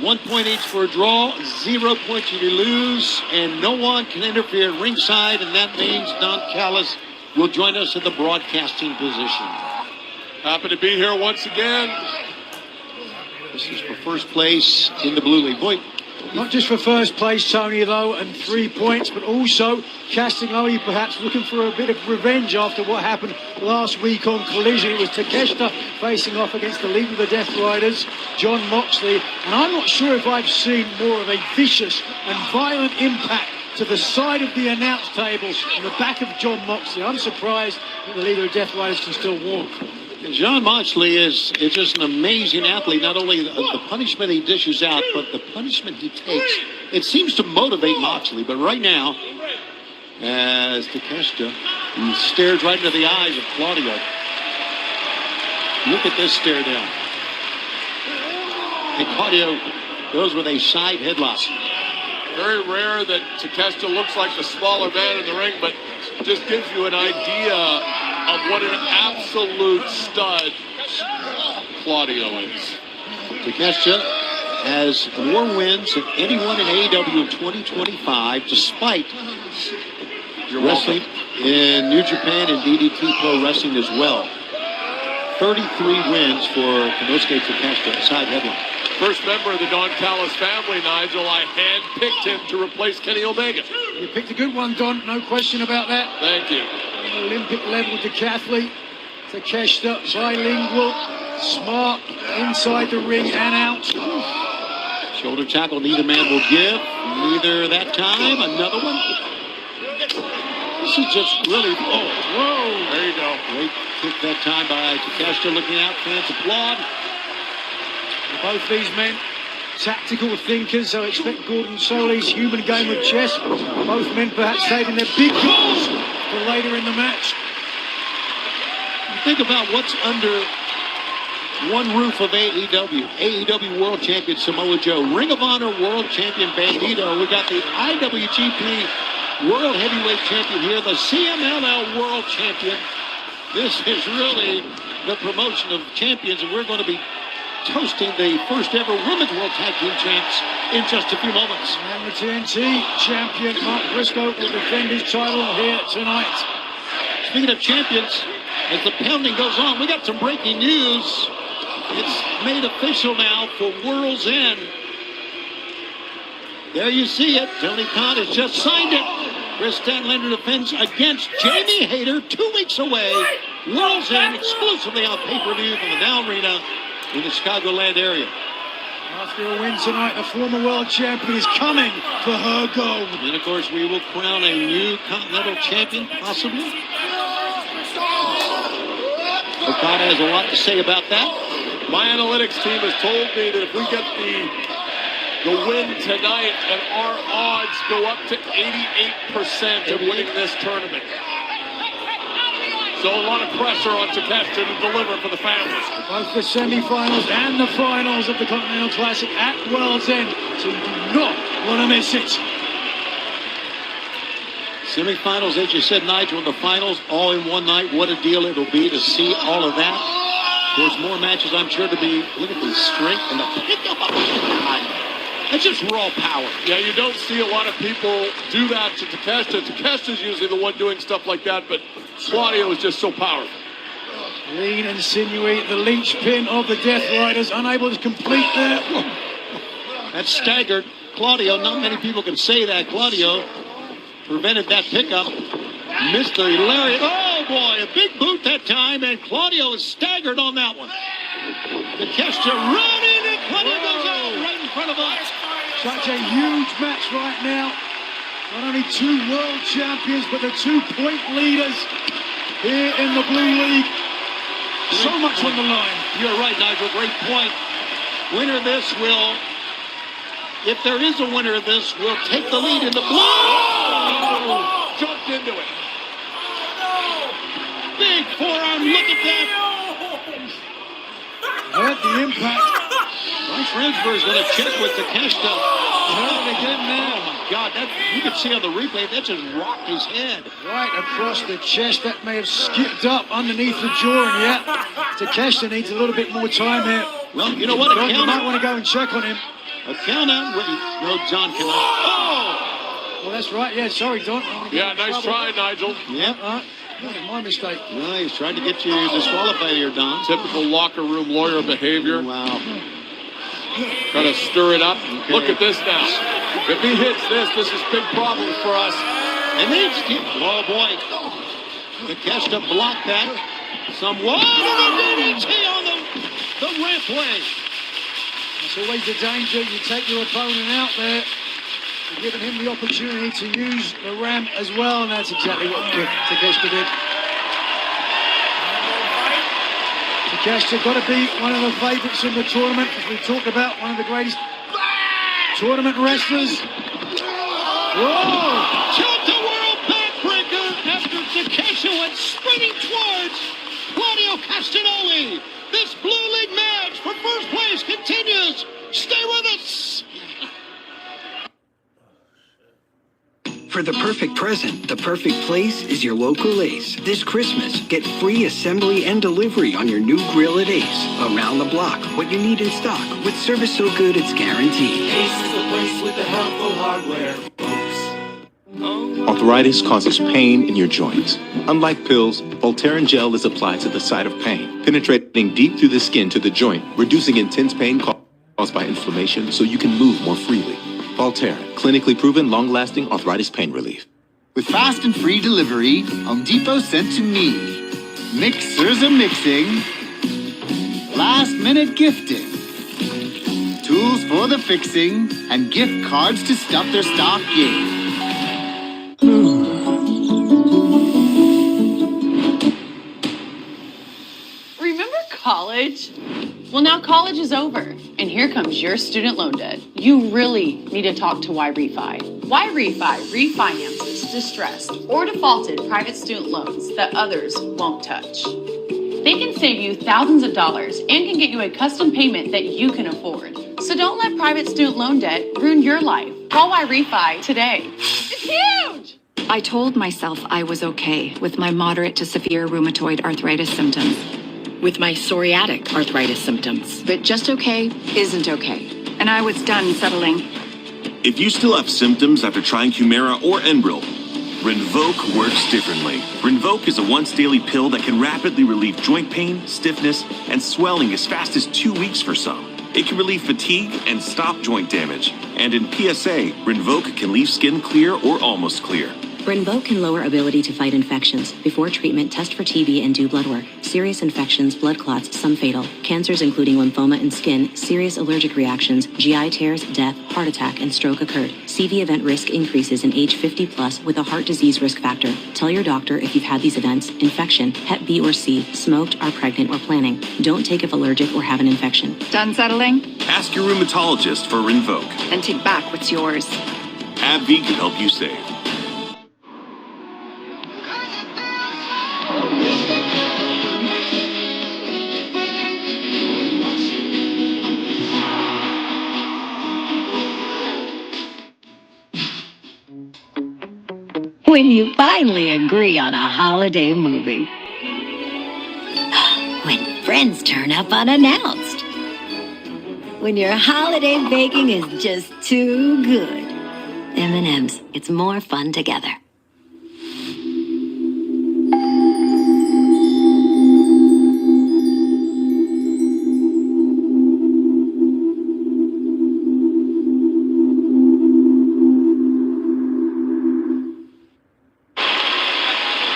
1 point each for a draw, 0 points if you lose, and no one can interfere at ringside, and that means Don Callis will join us at the broadcasting position. Happy to be here once again. This is for first place in the Blue League. Boy, not just for first place, Tony, though, and 3 points, but also Castagnoli perhaps looking for a bit of revenge after what happened last week on Collision. It was Takeshita facing off against the leader of the Death Riders, John Moxley, and I'm not sure if I've seen more of a vicious and violent impact to the side of the announce table in the back of John Moxley. I'm surprised that the leader of Death Riders can still walk. John Moxley is just an amazing athlete. Not only the punishment he dishes out, but the punishment he takes. It seems to motivate Moxley, but right now, as Takeshita, he stares right into the eyes of Claudio. Look at this stare down. And Claudio goes with a side headlock. Very rare that Takeshita looks like the smaller man in the ring, but just gives you an idea of what an absolute stud Claudio is. Takeshita has more wins than anyone in AEW in 2025, despite wrestling in New Japan and DDT Pro Wrestling as well. 33 wins for Konosuke Takeshita, side headline. First member of the Don Callis family, Nigel. I handpicked him to replace Kenny Omega. You picked a good one, Don. No question about that. Thank you. Olympic level decathlete. Takeshita, bilingual, smart, inside the ring and out. Shoulder tackle, neither man will give. Neither that time. Another one. This is just really, whoa. There you go. Great kick that time by Takeshita, looking out. Fans applaud. Both these men, tactical thinkers, so expect Gordon Soley's human game of chess. Both men perhaps saving their big goals for later in the match. You think about what's under one roof of AEW. AEW World Champion Samoa Joe, Ring of Honor World Champion Bandito. We got the IWGP World Heavyweight Champion here, the CMLL World Champion. This is really the promotion of champions, and we're going to be toasting the first ever Women's World Tag Team Champs in just a few moments. And the TNT champion Mark Briscoe will defend his title here tonight. Speaking of champions, as the pounding goes on, we got some breaking news. It's made official now for World's End. There you see it. Tony Khan has just signed it. Chris Statlander defends against Jamie Hayter 2 weeks away. World's End exclusively on pay-per-view from the Now Arena in the Chicagoland area. After a win tonight, the former world champion is coming for her gold. And of course, we will crown a new Continental champion, possibly. Okada has a lot to say about that. My analytics team has told me that if we get the win tonight, and our odds go up to 88% of winning this tournament. So a lot of pressure on Takeshita to deliver for the family. Both the semi-finals and the finals of the Continental Classic at World's End, so you do not want to miss it. Semifinals, as you said, Nigel, and the finals all in one night. What a deal it'll be to see all of that. There's more matches, I'm sure, to be. Look at the strength and the pickup. That's just raw power. Yeah, you don't see a lot of people do that to Takeshita. Takeshita's usually the one doing stuff like that, but Claudio is just so powerful. Lean and sinewy, the linchpin of the Death Riders, unable to complete that. That's staggered. Claudio, not many people can say that. Claudio prevented that pickup. Missed the lariat. Oh, boy, a big boot that time, and Claudio is staggered on that one. Takeshita running, and Claudio goes out right in front of us. Such a huge match right now. Not only two world champions, but the 2-point leaders here in the Blue League. So much on the line. You're right, Nigel. Great point. Winner of this will, if there is a winner of this, will take the lead in the blue. Oh! Jumped into it. Big forearm. Look at that. Hurt the impact. Mike Ransburg is going to check with Takeshita. Hurt again now. Oh, my God. That, you can see on the replay, that just rocked his head. Right across the chest. That may have skipped up underneath the jaw, and yet Takeshita needs a little bit more time here. Well, you know what? You might want to go and check on him. A count out. No, John cannot. Oh! Well, that's right. Yeah, sorry, Don. Yeah, nice try, Nigel. Yep. My mistake. No, he's trying to get you disqualified here, Don. Typical locker room lawyer behavior. Wow. Try to stir it up. Okay. Look at this now. If he hits this is big problems for us. And then oh boy. Takeshita blocked that. Somewhat. And the DDT on the rampway. That's always the danger. You take your opponent out there. You're giving him the opportunity to use the ramp as well, and that's exactly what Takeshita did. Takeshita got to be one of the favorites in the tournament, as we talked about, one of the greatest tournament wrestlers. Whoa! Choke the world backbreaker after Takeshita went sprinting towards Claudio Castagnoli. This Blue League match for first place continues. Stay with us. For the perfect present, the perfect place is your local Ace. This Christmas, get free assembly and delivery on your new grill at Ace. Around the block, what you need in stock, with service so good it's guaranteed. Ace is the place with the helpful hardware, folks. Arthritis causes pain in your joints. Unlike pills, Voltaren gel is applied to the site of pain, penetrating deep through the skin to the joint, reducing intense pain caused by inflammation so you can move more freely. Voltaren, clinically proven long-lasting arthritis pain relief. With fast and free delivery, Home Depot sent to me. Mixers are mixing. Last-minute gifting. Tools for the fixing. And gift cards to stuff their stocking. Remember college? Well, now college is over, and here comes your student loan debt. You really need to talk to YRefi. YRefi refinances distressed or defaulted private student loans that others won't touch. They can save you thousands of dollars and can get you a custom payment that you can afford. So don't let private student loan debt ruin your life. Call YRefi today. It's huge! I told myself I was okay with my moderate to severe rheumatoid arthritis symptoms, with my psoriatic arthritis symptoms. But just okay isn't okay. And I was done settling. If you still have symptoms after trying Humira or Enbrel, Rinvoq works differently. Rinvoq is a once-daily pill that can rapidly relieve joint pain, stiffness, and swelling as fast as 2 weeks for some. It can relieve fatigue and stop joint damage. And in PSA, Rinvoq can leave skin clear or almost clear. Rinvoq can lower ability to fight infections. Before treatment, test for TB and do blood work. Serious infections, blood clots, some fatal. Cancers including lymphoma and skin, serious allergic reactions, GI tears, death, heart attack, and stroke occurred. CV event risk increases in age 50 plus with a heart disease risk factor. Tell your doctor if you've had these events, infection, Hep B or C, smoked, are pregnant, or planning. Don't take if allergic or have an infection. Done settling? Ask your rheumatologist for Rinvoq. Then take back what's yours. AbbVie can help you save. when you finally agree on a holiday movie. When friends turn up unannounced. When your holiday baking is just too good. M&M's, it's more fun together.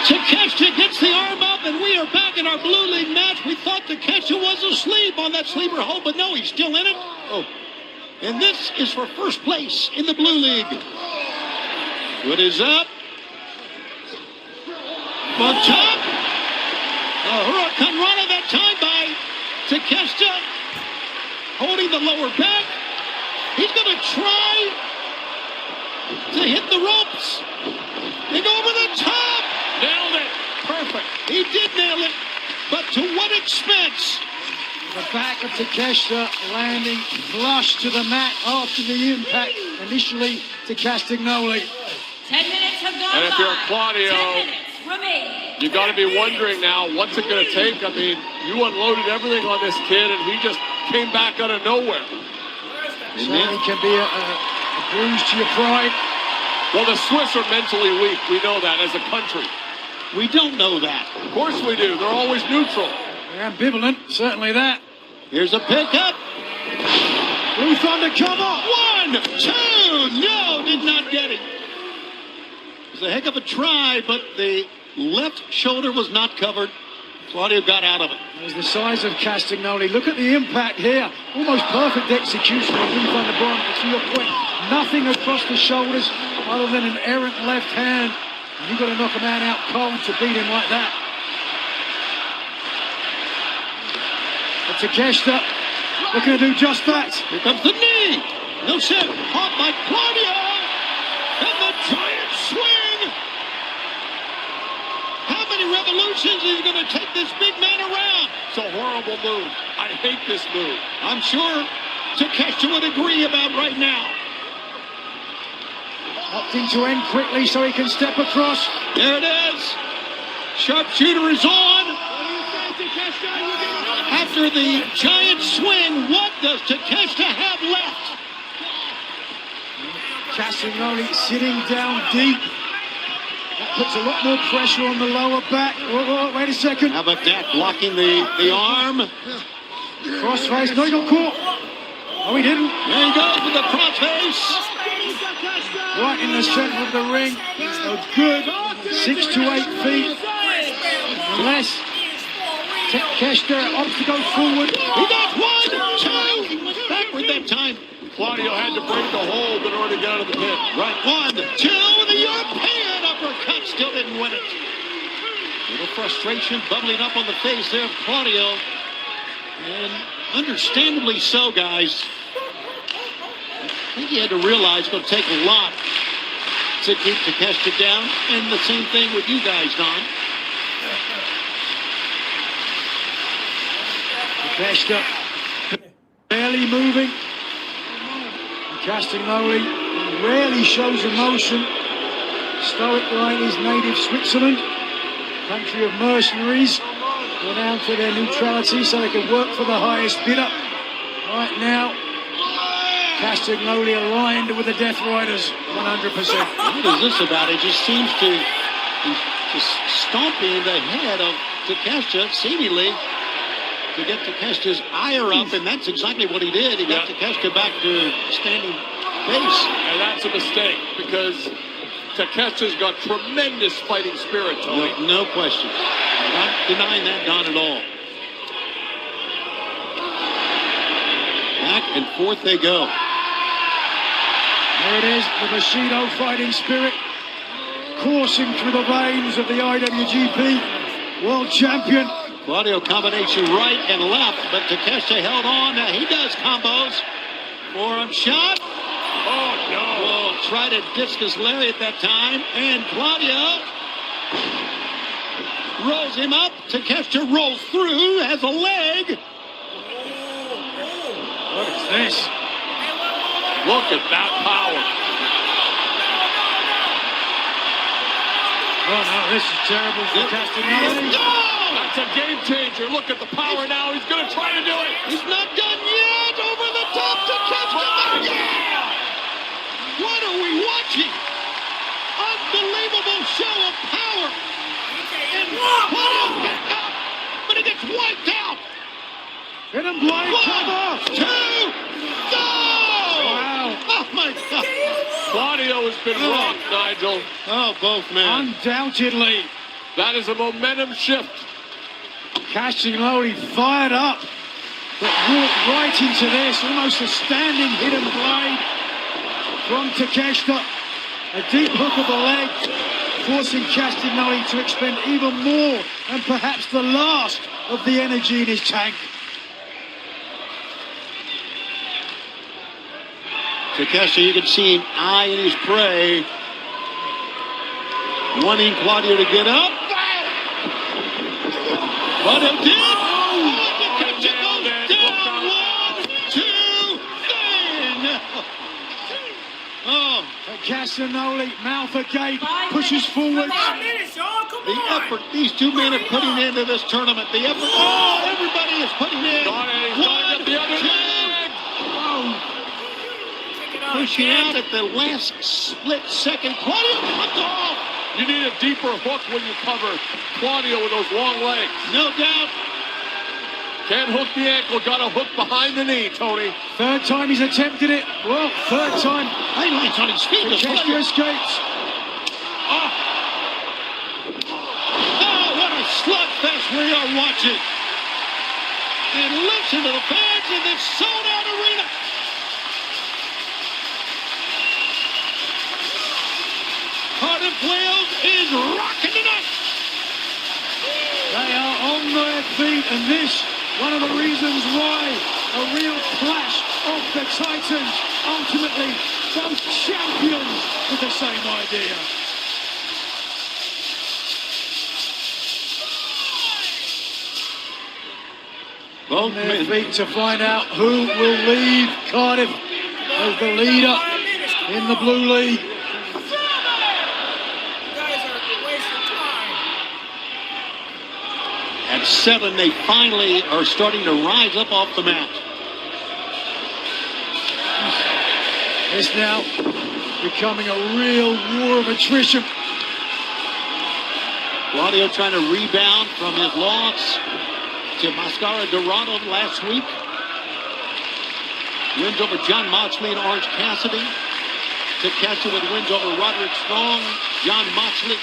Takeshita gets the arm up, and we are back in our Blue League match. We thought Takeshita was asleep on that sleeper hold, but no, he's still in it. Oh, and this is for first place in the Blue League. Foot is up. On top. A hurricane run that time by Takeshita. Holding the lower back. He's going to try to hit the ropes. And over the top. Nailed it. Perfect. He did nail it. But to what expense? The back of Takeshita landing flush to the mat after the impact initially to Castagnoli. 10 minutes have gone And if you're by. Claudio, 10 minutes remain. you got to be wondering now, what's it going to take? I mean, you unloaded everything on this kid, and he just came back out of nowhere. Certainly can be a bruise to your pride. Well, the Swiss are mentally weak. We know that as a country. We don't know that. Of course we do. They're always neutral. They're ambivalent, certainly that. Here's a pickup. Blue Thunder, come on! 1, 2, no, did not get it. It was a heck of a try, but the left shoulder was not covered. Claudio got out of it. There's the size of Castagnoli. Look at the impact here. Almost perfect execution of Blue Thunder Braun. But to your point, nothing across the shoulders other than an errant left hand. And you've got to knock a man out cold to beat him like that. But Takeshita looking to do just that. Here comes the knee. No set. Caught by Claudio. And the giant swing. How many revolutions is he going to take this big man around? It's a horrible move. I hate this move. I'm sure Takeshita would agree about right now. Opting to end quickly so he can step across. There it is. Sharpshooter is on. After the giant swing, what does Takeshita have left? Castagnoli sitting down deep. That puts a lot more pressure on the lower back. Oh, wait a second. How about that? Blocking the arm. Crossface. No, he got caught. Oh, he didn't. There he goes with the crossface. Right in the center of the ring. A good 6 to 8 feet. Unless Takeshita opts to go forward. He got 1, 2. He went backward that time. Claudio had to break the hold in order to get out of the pit. Right, 1, 2, and the European uppercut still didn't win it. A little frustration bubbling up on the face there of Claudio. And understandably so, guys. I think he had to realize it's going to take a lot to keep Takeshita down. And the same thing with you guys, Don. Takeshita barely moving. Castagnoli rarely shows emotion. Stoic like his native Switzerland, country of mercenaries, renowned for their neutrality so they can work for the highest bidder. Right now, Castagnoli aligned with the Death Riders, 100%. What is this about? It just seems to be just stomping the head of Takeshita, seemingly to get Takeshita's ire up, and that's exactly what he did. He got Takeshita back to standing base. And that's a mistake, because Takeshita's got tremendous fighting spirit, Tony. No question. I'm not denying that, Don, at all. Back and forth they go. There it is, the Bushido fighting spirit coursing through the veins of the IWGP World Champion. Claudio combination right and left, but Takeshita held on. He does combos. Forearm shot. Oh, no. Will try to discus lariat that time. And Claudio rolls him up. Takeshita rolls through, has a leg. What is this? Look at that power. Oh, no, this is terrible for Castagnoli. That's a game changer. Look at the power now. He's going to try to do it. He's not done yet. Over the top to Castagnoli. Yeah! What are we watching? Unbelievable show of power. And Claudio picked up, but he gets wiped out. Hit him, Blake. 1, 2, go! Wow. Oh, my God. Claudio has been rocked, Nigel. Oh, both men. Undoubtedly. That is a momentum shift. Castagnoli fired up, but walked right into this. Almost a standing hidden blade from Takeshita. A deep hook of the leg, forcing Castagnoli to expend even more and perhaps the last of the energy in his tank. Takeshita, you can see him eyeing his prey, wanting Claudio to get up. Claudio did. Takeshita goes down. 1, 2, then. Oh, Castagnoli, mouth agape, pushes forward. The effort these two men are putting into this tournament. The effort. Oh, everybody is putting in. 1, 2. Pushing out at the last split second. Claudio comes off. You need a deeper hook when you cover Claudio with those long legs. No doubt. Can't hook the ankle, got to hook behind the knee, Tony. Third time he's attempted it. Well, third time. Highlights on his feet. Takeshita escapes. Oh, what a slugfest we are watching. And listen to the fans in this sold-out arena. Cardiff Wales is rocking tonight. They are on their feet, and this, one of the reasons why a real clash of the Titans. Ultimately, both champions with the same idea. Both their feet to find out who will leave Cardiff as the leader in the Blue League. At 7, they finally are starting to rise up off the mat. It's now becoming a real war of attrition. Claudio trying to rebound from his loss to Mascara Dorado last week. Wins over John Moxley and Orange Cassidy. Takeshita with wins over Roderick Strong, John Moxley.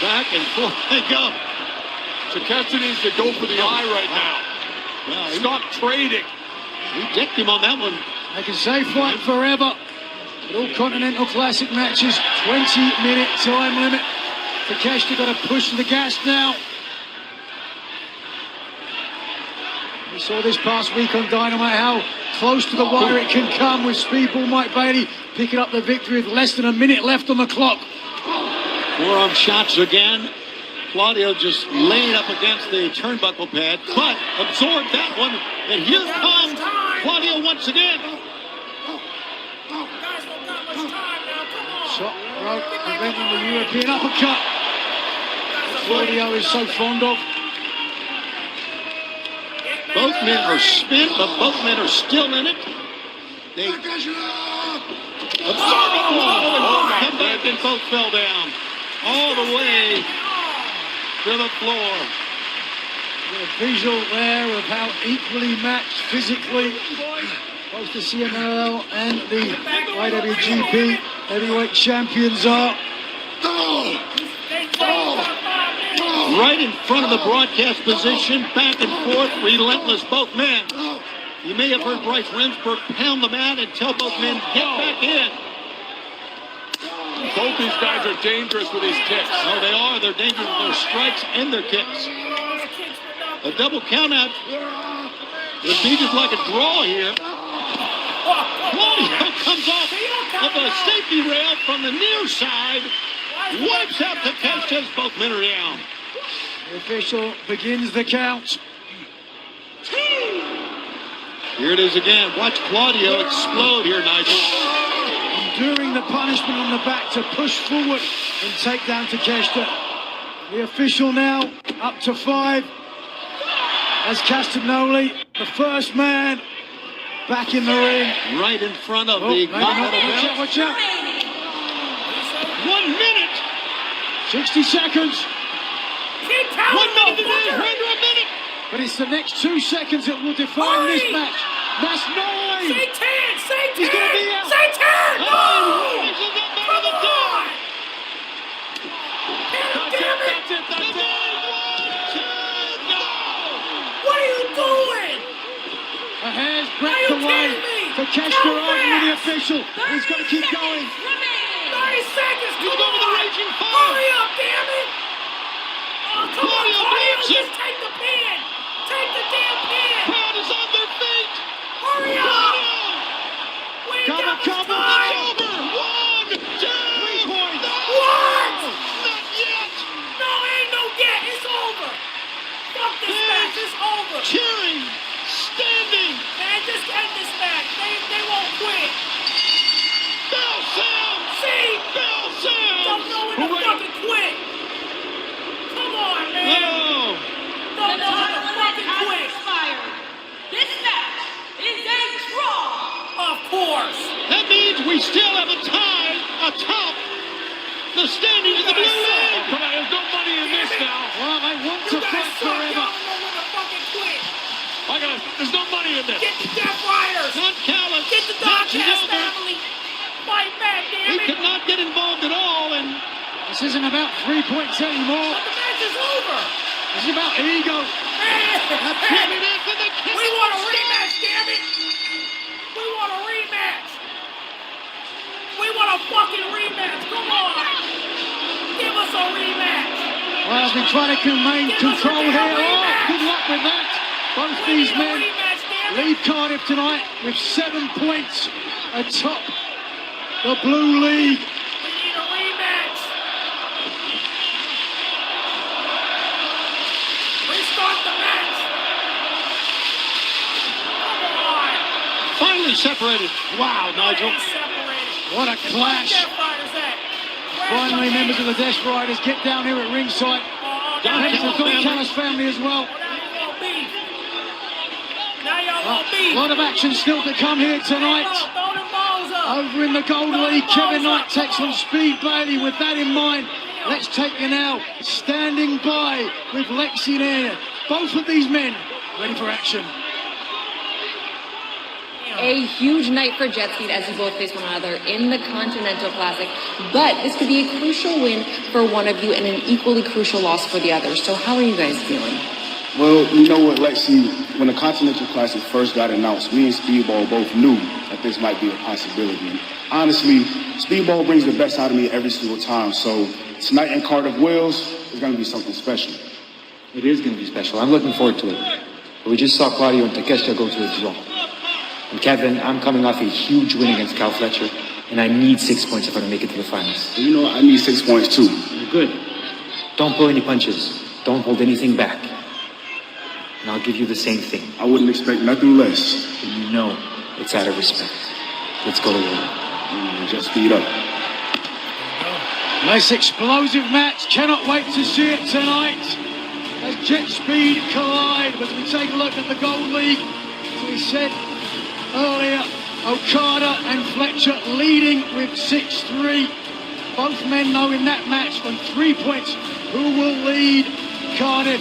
Back and forth they go. Takeshita needs to go for the eye right now. Well, stop trading. He decked him on that one. They can say fight forever. But all Continental Classic matches, 20-minute time limit. Takeshita got to push the gas now. We saw this past week on Dynamite how close to the wire it can come with Speedball Mike Bailey picking up the victory with less than a minute left on the clock. Forearm shots again. Claudio just laying up against the turnbuckle pad, but absorbed that one. And here comes Claudio once again. Shot rope preventing the European uppercut. Claudio is so fond of. Both men are spent, but both men are still in it. They absorbed it. Come back and both fell down. All the way to the floor. A visual there of how equally matched physically both the CMLL and the IWGP heavyweight champions are. Right in front of the broadcast position, back and forth, relentless, both men. You may have heard Bryce Remsburg pound the mat and tell both men, get back in. Both these guys are dangerous with these kicks. Oh, they are. They're dangerous with their strikes and their kicks. A double countout would be just like a draw here. Claudio comes off of a safety rail from the near side, wipes out Takeshita as both men are down. The official begins the count. Here it is again. Watch Claudio explode here, Nigel. taking the punishment on the back to push forward and take down Takeshita. The official now up to 5 as Castagnoli, the first man, back in the ring. Right in front of the Continental belt. Watch out. 1 minute. 60 seconds. 1 minute to go. Under a minute. But it's the next 2 seconds that will define this match. That's 9. Say 10! Say 10! He's going to be out. Say 10! No! Come on! Damn it! That's it. What are you doing? A hair's breadth away. Takeshita arguing with the official. He's got to keep going. 30 seconds! He's over the raging fire. Hurry up, damn it! Oh, come on, Claudio, blocks it. just take the pin! Take the damn pin! Crowd is on their feet. Hurry up! We ain't Got a got much couple. time! It's over. 1, 2, 3 points. What? Not yet. No, ain't no yet. It's over. Fuck this match. It's over. Cheering, standing. Man, just end this match. They won't quit. Bell sound. See? Bell sound. Don't know when to fucking quit. Come on, man. No. Don't know how to fucking quit. This match is a draw. Of course. That means we still have a tie atop the standing in the blue league. Come on, there's no money in this now. Well, they want to fight forever. Y'all don't know when to fucking quit. There's no money in this. Get the Death Riders. Not Callis. Get the not Dogcast Gilbert. family. Fight back, He damn it. could not get involved at all, and This isn't about 3 points anymore. But the match is over. This is about ego. We want a rematch, damn it! We want a rematch! We want a fucking rematch! Come on! Give us a rematch! Well, they've been trying to maintain control here. Oh, good luck with that. Both these men lead Cardiff tonight with 7 points atop the Blue League. We need a rematch! Restart the match! finally separated. Wow, Nigel. What a clash. Finally, members of the Death Riders get down here at ringside. Thanks to the Callis family as well. A lot of action still to come here tonight. Over in the Gold League, Kevin Knight takes on Speed Bailey. With that in mind, let's take you now. Standing by with Lexi there. Both of these men ready for action. A huge night for Jet Speed as you both face one another in the Continental Classic, but this could be a crucial win for one of you and an equally crucial loss for the other. So how are you guys feeling? Well, you know what, Lexi, when the Continental Classic first got announced, me and Speedball both knew that this might be a possibility. And honestly, Speedball brings the best out of me every single time. So tonight in Cardiff, Wales is going to be something special. It is going to be special. I'm looking forward to it. But we just saw Claudio and Takeshita go to a draw. And Kevin, I'm coming off a huge win against Cal Fletcher, and I need 6 points if I'm going to make it to the finals. You know, I need 6 points too. You're good. Don't pull any punches. Don't hold anything back. And I'll give you the same thing. I wouldn't expect nothing less. And you know it's out of respect. Let's go to war. Just speed up. Nice explosive match. Cannot wait to see it tonight. As Jet Speed collide. But we take a look at the Gold League, as we said earlier, Okada and Fletcher leading with 6-3. Both men know in that match from 3 points who will lead Cardiff.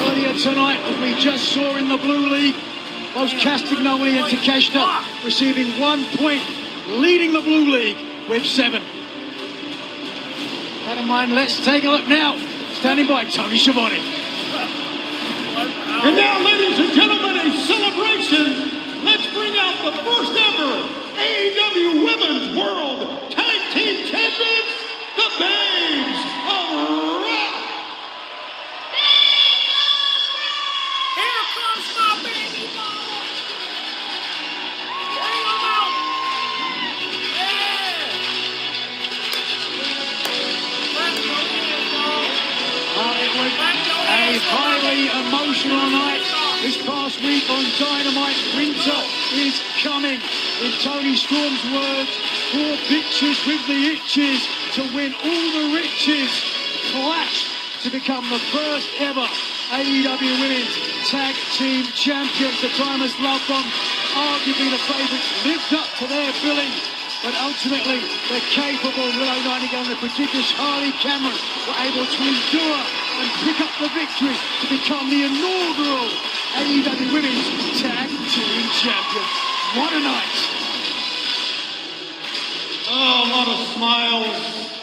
Earlier tonight, as we just saw in the Blue League, both Castagnoli and Takeshita receiving 1 point, leading the Blue League with 7. That in mind, let's take a look now. Standing by, Tony Schiavone. And now, ladies and gentlemen, a celebration. Let's bring out the first ever AEW Women's World Tag Team Champions, the Babes of Wrath. Here comes my baby mama. Bring them out. It was a highly emotional night this past week on Dynamite. Winter is coming. In Tony Storm's words, 4 bitches with the itches to win all the riches. Clash to become the first ever AEW Women's Tag Team Champions. The Diamonds Love Bomb, arguably the favourites, lived up to their billing. But ultimately, the capable Willow Nightingale and the prodigious Harley Cameron were able to endure and pick up the victory to become the inaugural AEW Women's Tag Team Champions. What a night! Oh, a lot of smiles,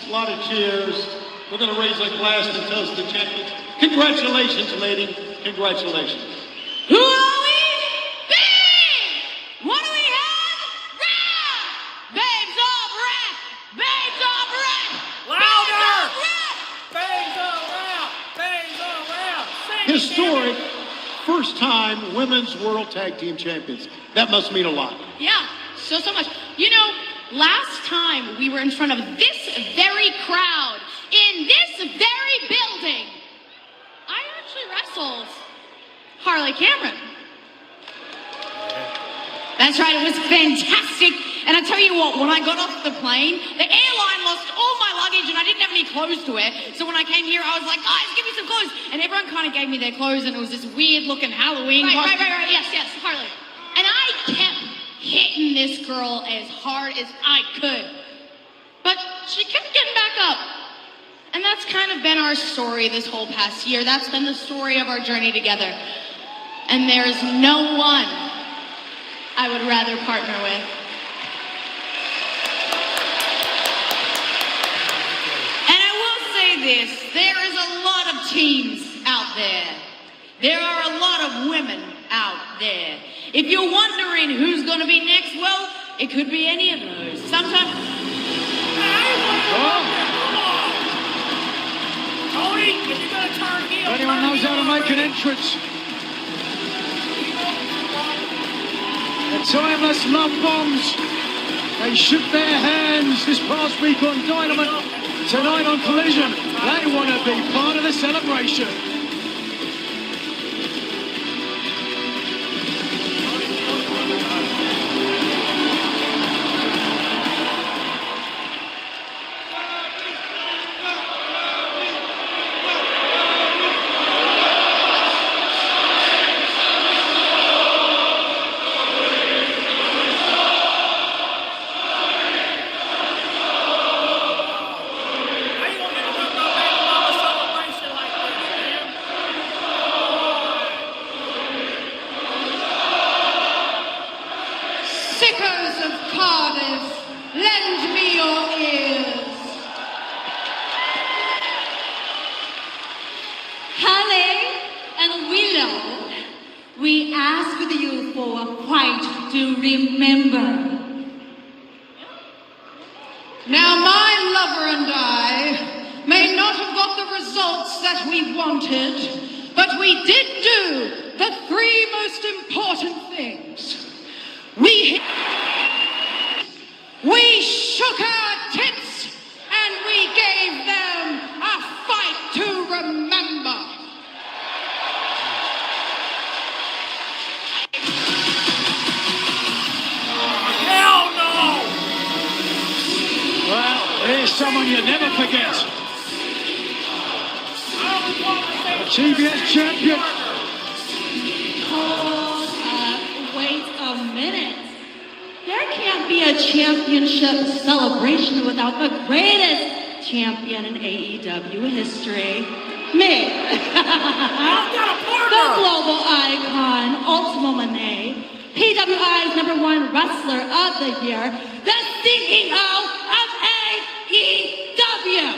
a lot of cheers. We're going to raise a glass and toast the champions. Congratulations, lady. Congratulations. Who are we? Big! What do we have? Rap! Babes of rap! Babes of rap! Louder! Babes of rap! Babes of rap! Historic, first time women's world tag team champions. That must mean a lot. Yeah, so much. You know, last time we were in front of this very crowd, in this very building, I actually wrestled Harley Cameron. That's right, it was fantastic. And I tell you what, when I got off the plane, the airline lost all my luggage and I didn't have any clothes to wear. So when I came here, I was like, guys, give me some clothes. And everyone kind of gave me their clothes and it was this weird looking Halloween costume. Right. Yes, Harley. And I kept hitting this girl as hard as I could. But she kept getting back up. And that's kind of been our story this whole past year. That's been the story of our journey together. And there's no one I would rather partner with. And I will say this, there is a lot of teams out there. There are a lot of women out there. If you're wondering who's going to be next, well, it could be any of those. Sometimes... Tony, if you're going to turn heel... Anyone knows how to make an entrance? The Timeless Love Bombs. They shook their hands this past week on Dynamite. Tonight on Collision, they want to be part of the celebration. Sickos of Cardiff, lend me your ears. Harley and Willow, we ask you for a fight to remember. Now, my lover and I may not have got the results that we wanted, but we did do the 3 most important things. We shook our tits and we gave them a fight to remember. Hell no! Well, here's someone you never forget. The TBS champion. Wait a minute. There can't be a championship celebration without the greatest champion in AEW history. Me. The global icon, Ultimo Monet, PWI's #1 wrestler of the year, the CEO of AEW.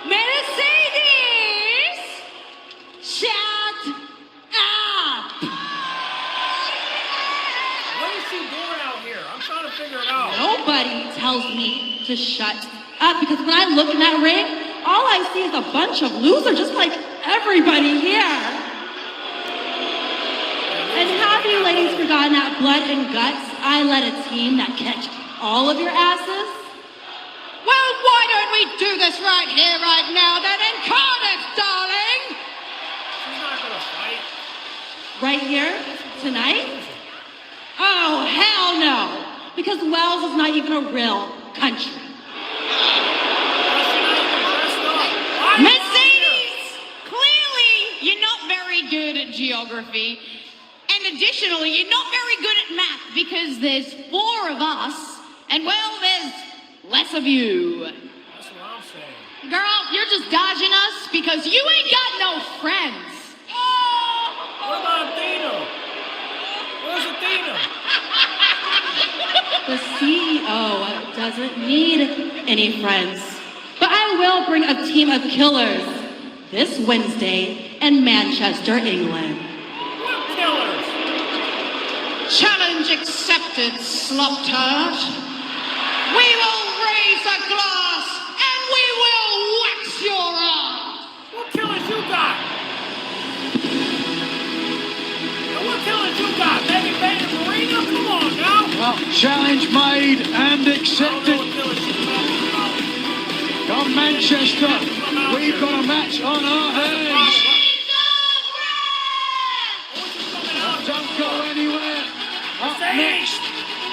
Mercedes, shut up. What is she doing out here? I'm trying to figure it out. Nobody tells me to shut up because when I look in that ring, all I see is a bunch of losers, just like everybody here. And have you ladies forgotten that blood and guts I led a team that kicked all of your asses? Well, why don't we do this right here, right now, then in Cardiff, darling? She's not going to fight. Right here, tonight? Oh, hell no! Because Wales is not even a real country. Mercedes! Clearly, you're not very good at geography. And additionally, you're not very good at math because there's 4 of us, and well, there's less of you. That's what I'm saying. Girl, you're just dodging us because you ain't got no friends. What about Athena? Where's Athena? The CEO doesn't need any friends. But I will bring a team of killers this Wednesday in Manchester, England. What killers? Challenge accepted, slop tart. We will raise a glass and we will wax your ass. What killers you got? Now, what killers you got? Baby Marina? Come on now. Well, challenge made and accepted. From Manchester, we've got a match on our hands. Don't go anywhere. Up next,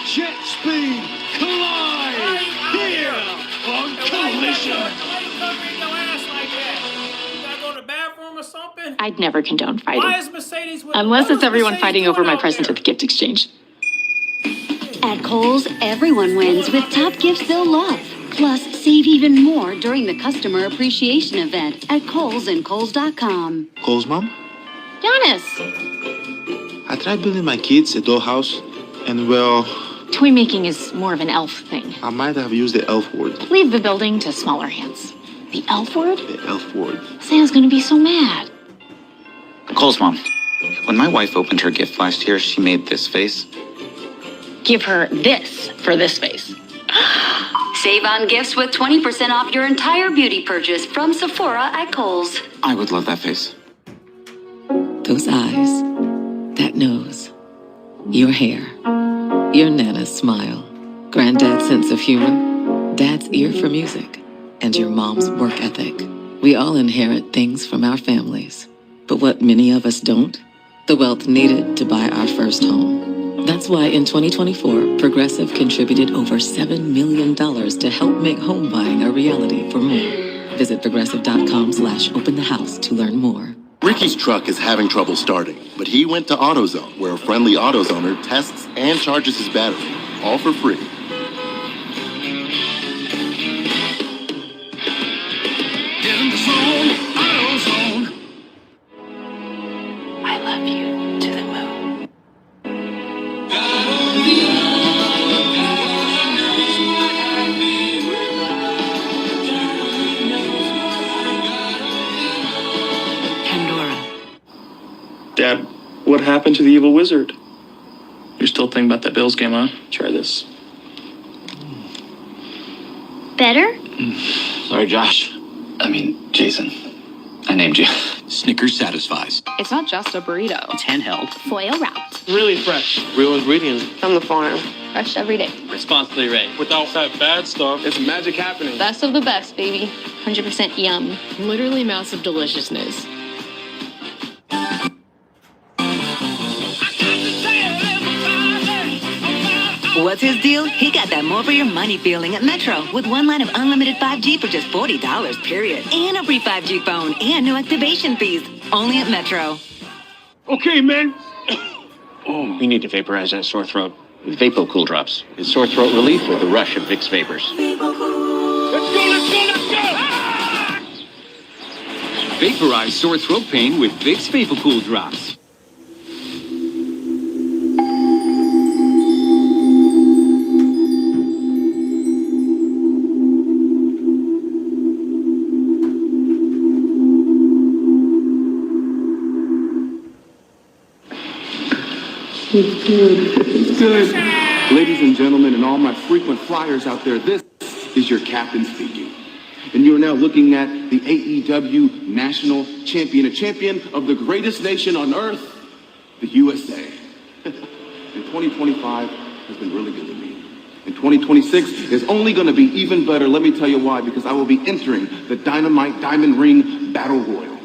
Jet Speed Collide here on Collision. I'd never condone fighting. Why is Mercedes with Unless it's everyone Mercedes fighting doing over my out present there? at the gift exchange. At Kohl's, everyone wins with top gifts they'll love. Plus, save even more during the Customer Appreciation Event at Kohl's and Kohl's.com. Cole's mom? Giannis! I tried building my kids a dollhouse, and well, Toy making is more of an elf thing. I might have used the elf word. Leave the building to smaller hands. The elf word? The elf word. Santa's gonna be so mad. Cole's mom. When my wife opened her gift last year, she made this face. Give her this for this face. Save on gifts with 20% off your entire beauty purchase from Sephora at Kohl's. I would love that face. Those eyes, that nose, your hair, your Nana's smile, Granddad's sense of humor, Dad's ear for music, and your mom's work ethic. We all inherit things from our families. But what many of us don't, the wealth needed to buy our first home. That's why in 2024, Progressive contributed over $7 million to help make home buying a reality for more. Visit progressive.com/open the house to learn more. Ricky's truck is having trouble starting, but he went to AutoZone, where a friendly AutoZoner tests and charges his battery, all for free. Get in the zone, AutoZone. I love you to the moon. Dad, what happened to the evil wizard? You're still thinking about that Bills game, huh? Try this. Better? Sorry, Josh. Jason. I named you. Snickers satisfies. It's not just a burrito. It's handheld. Foil wrapped. Really fresh. Real ingredients. From the farm. Fresh every day. Responsibly raised. Without that bad stuff, it's magic happening. Best of the best, baby. 100% yum. Literally massive deliciousness. What's his deal? He got that more for your money feeling at Metro with one line of unlimited 5G for just $40, period. And a free 5G phone and no activation fees. Only at Metro. Okay, man. Oh, we need to vaporize that sore throat with Vapo Cool Drops. It's sore throat relief with a rush of Vicks Vapors. Let's go! Vaporize sore throat pain with Vicks Vapor Cool Drops. It's good. It's good. Ladies and gentlemen, and all my frequent flyers out there, this is your captain speaking. And you're now looking at the AEW National Champion, a champion of the greatest nation on earth, the USA. And 2025 has been really good to me. And 2026 is only going to be even better. Let me tell you why, because I will be entering the Dynamite Diamond Ring Battle Royal.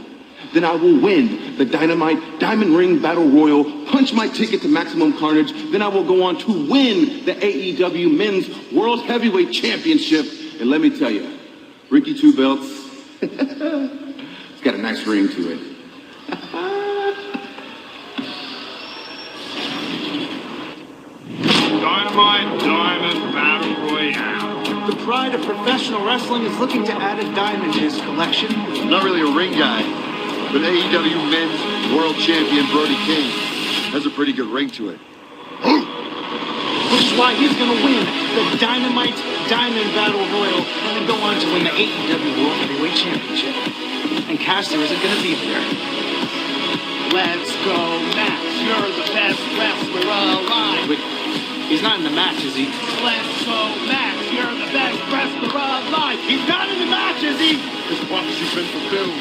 then I will win the Dynamite Diamond Ring Battle Royal, punch my ticket to Maximum Carnage, then I will go on to win the AEW Men's World Heavyweight Championship. And let me tell you, Ricky Two Belts, it's got a nice ring to it. Dynamite Diamond Battle Royale. The pride of professional wrestling is looking to add a diamond to his collection. I'm not really a ring guy, but AEW Men's World Champion Brody King has a pretty good ring to it. Which is why he's going to win the Dynamite Diamond Battle Royal and go on to win the AEW World Heavyweight Championship. And Caster isn't going to be there. Let's go, Max. You're the best wrestler alive. Wait, he's not in the match, is he? Let's go, Max. You're the best wrestler alive. He's not in the match, is he? His prophecy's been fulfilled,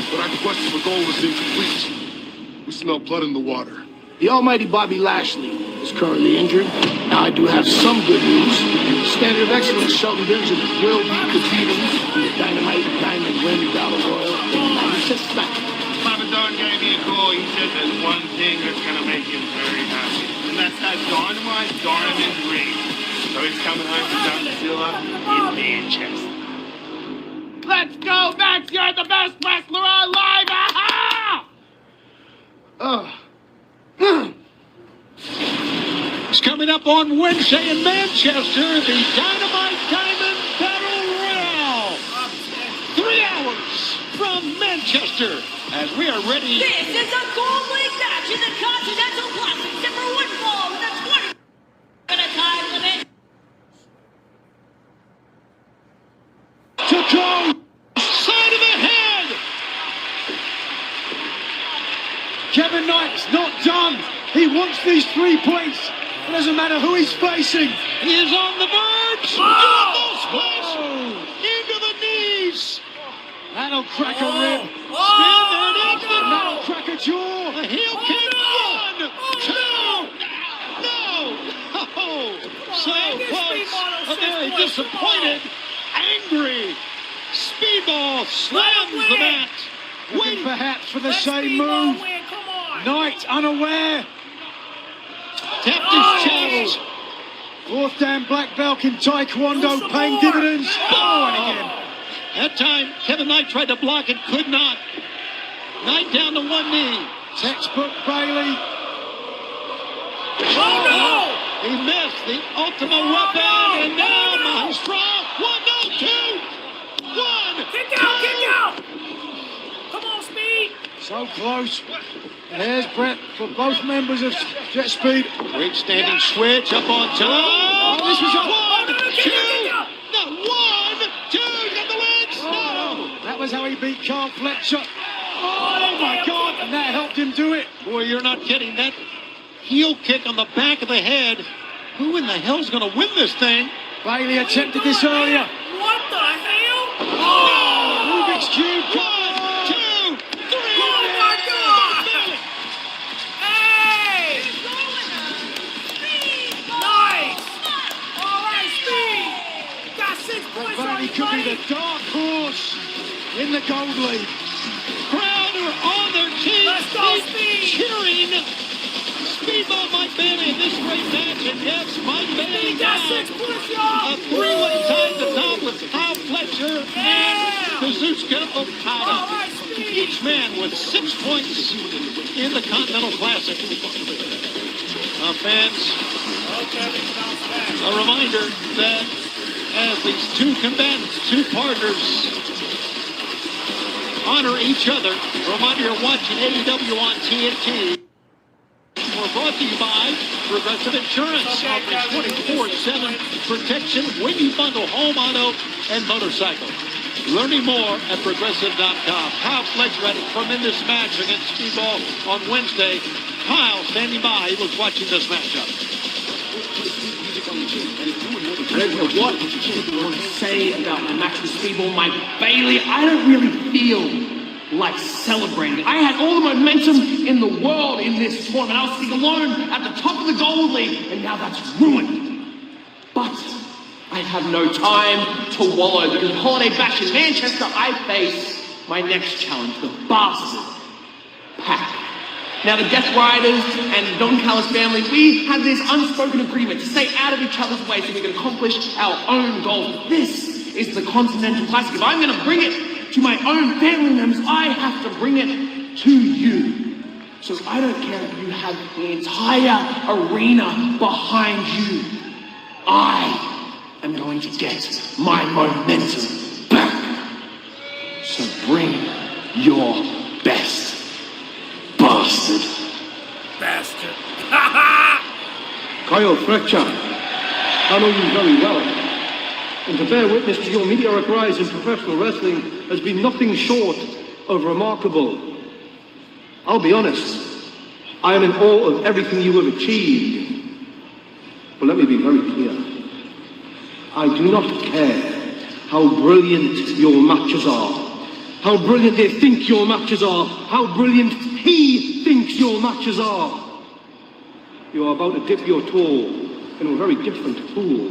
but our quest for gold is incomplete. We smell blood in the water. The almighty Bobby Lashley is currently injured. Now, I do have some good news. Standard of Excellence Shelton Benjamin will be competing in the Dynamite Diamond Ring Battle Royal in 96 match. Papa Don gave me a call. He said there's one thing that's going to make him very happy, and that's that Dynamite Diamond Ring. So he's coming home to Godzilla in Manchester. Let's go, Max! You're the best wrestler alive! Aha! It's coming up on Wednesday in Manchester, the Dynamite Diamond Battle Royale. 3 hours from Manchester as we are ready. This is a gold league match in the Continental Classic. Number 1 ball with a 20-minute time limit. To go! Side of the head! Kevin Knight's not done. He wants these 3 points. It doesn't matter who he's facing. He is on the verge. Into the knees. That'll crack a rib. Spin, there it is. That'll crack a jaw. A heel kick. 1, 2. No. Oh, so close. Very disappointed. Angry. Speedball slams the mat. Waiting perhaps for the same move. Knight unaware. Tapped his chest. 4th Dan black belt in Taekwondo paying dividends. Oh, and again. That time, Kevin Knight tried to block it, could not. Knight down to one knee. Textbook Bailey. Oh, no! He missed the ultimate weapon, and now Maestro. 1, no, 2, 1. Kick out! Come on, Speed! So close. There's Brett for both members of Jet Speed. Great standing switch up on top. Oh, this was a 1, 2. No, 1, 2. Got the legs. No. That was how he beat Carl Fletcher. Oh my God! And that helped him do it. Boy, you're not kidding. That heel kick on the back of the head. Who in the hell's going to win this thing? Bailey attempted this earlier. What the hell? Oh! Rubik's Cube. 1, 2, 3. Oh my God! Hey! Nice! All right, Speed! Got 6 points on Bailey you, could be buddy! the dark horse in the Gold League. Crowd are on their teeth. Let's go, Speed! Cheering. Speedball might be in this great match, and yes, Mike Bailey got down. 6 points, y'all! A 3-way tie at the top with Kyle Fletcher and Kazuchika Okada. All right, Speed! Each man with 6 points in the Continental Classic. Fans, a reminder that as these 2 combatants, 2 partners, honor each other. A reminder you're watching AEW on TNT. We're brought to you by Progressive Insurance, offering 24/7 protection when you bundle home, auto, and motorcycle. Learning more at Progressive.com. Kyle Fletcher had a tremendous match against Speedball on Wednesday. Kyle standing by. He was watching this matchup. I don't know what you want to say about my match with Speedball, Mike Bailey. I don't really feel like celebrating. I had all the momentum in the world in this tournament. I was sitting alone at the top of the Gold League, and now that's ruined. But I have no time to wallow because Holiday Bash in Manchester, I face my next challenge, the Bastard Pack. Now, the Death Riders and the Don Callis family, we have this unspoken agreement to stay out of each other's way so we can accomplish our own goals. This is the Continental Classic. If I'm going to bring it to my own family members, I have to bring it to you. So I don't care if you have the entire arena behind you. I am going to get my momentum back. So bring your best. Bastard. Bastard. Kyle Fletcher, I know you very well. And to bear witness to your meteoric rise in professional wrestling has been nothing short of remarkable. I'll be honest, I am in awe of everything you have achieved. But let me be very clear. I do not care how brilliant your matches are. How brilliant they think your matches are. How brilliant he thinks your matches are. You are about to dip your toe in a very different pool.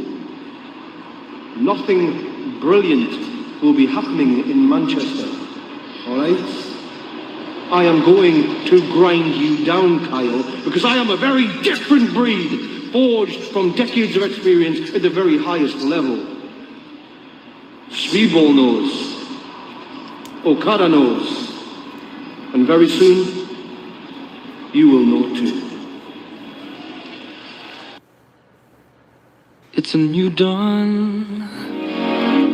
Nothing brilliant will be happening in Manchester. Alright? I am going to grind you down, Kyle, because I am a very different breed, forged from decades of experience at the very highest level. Speedball knows. Okada knows. And very soon, you will know too. It's a new dawn.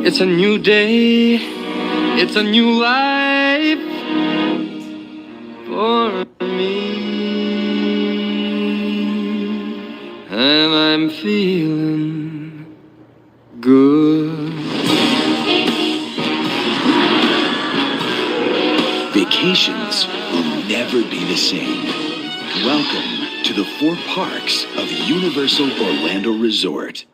It's a new day. It's a new life for me. And I'm feeling good. Vacations will never be the same. Welcome to the 4 parks of Universal Orlando Resort.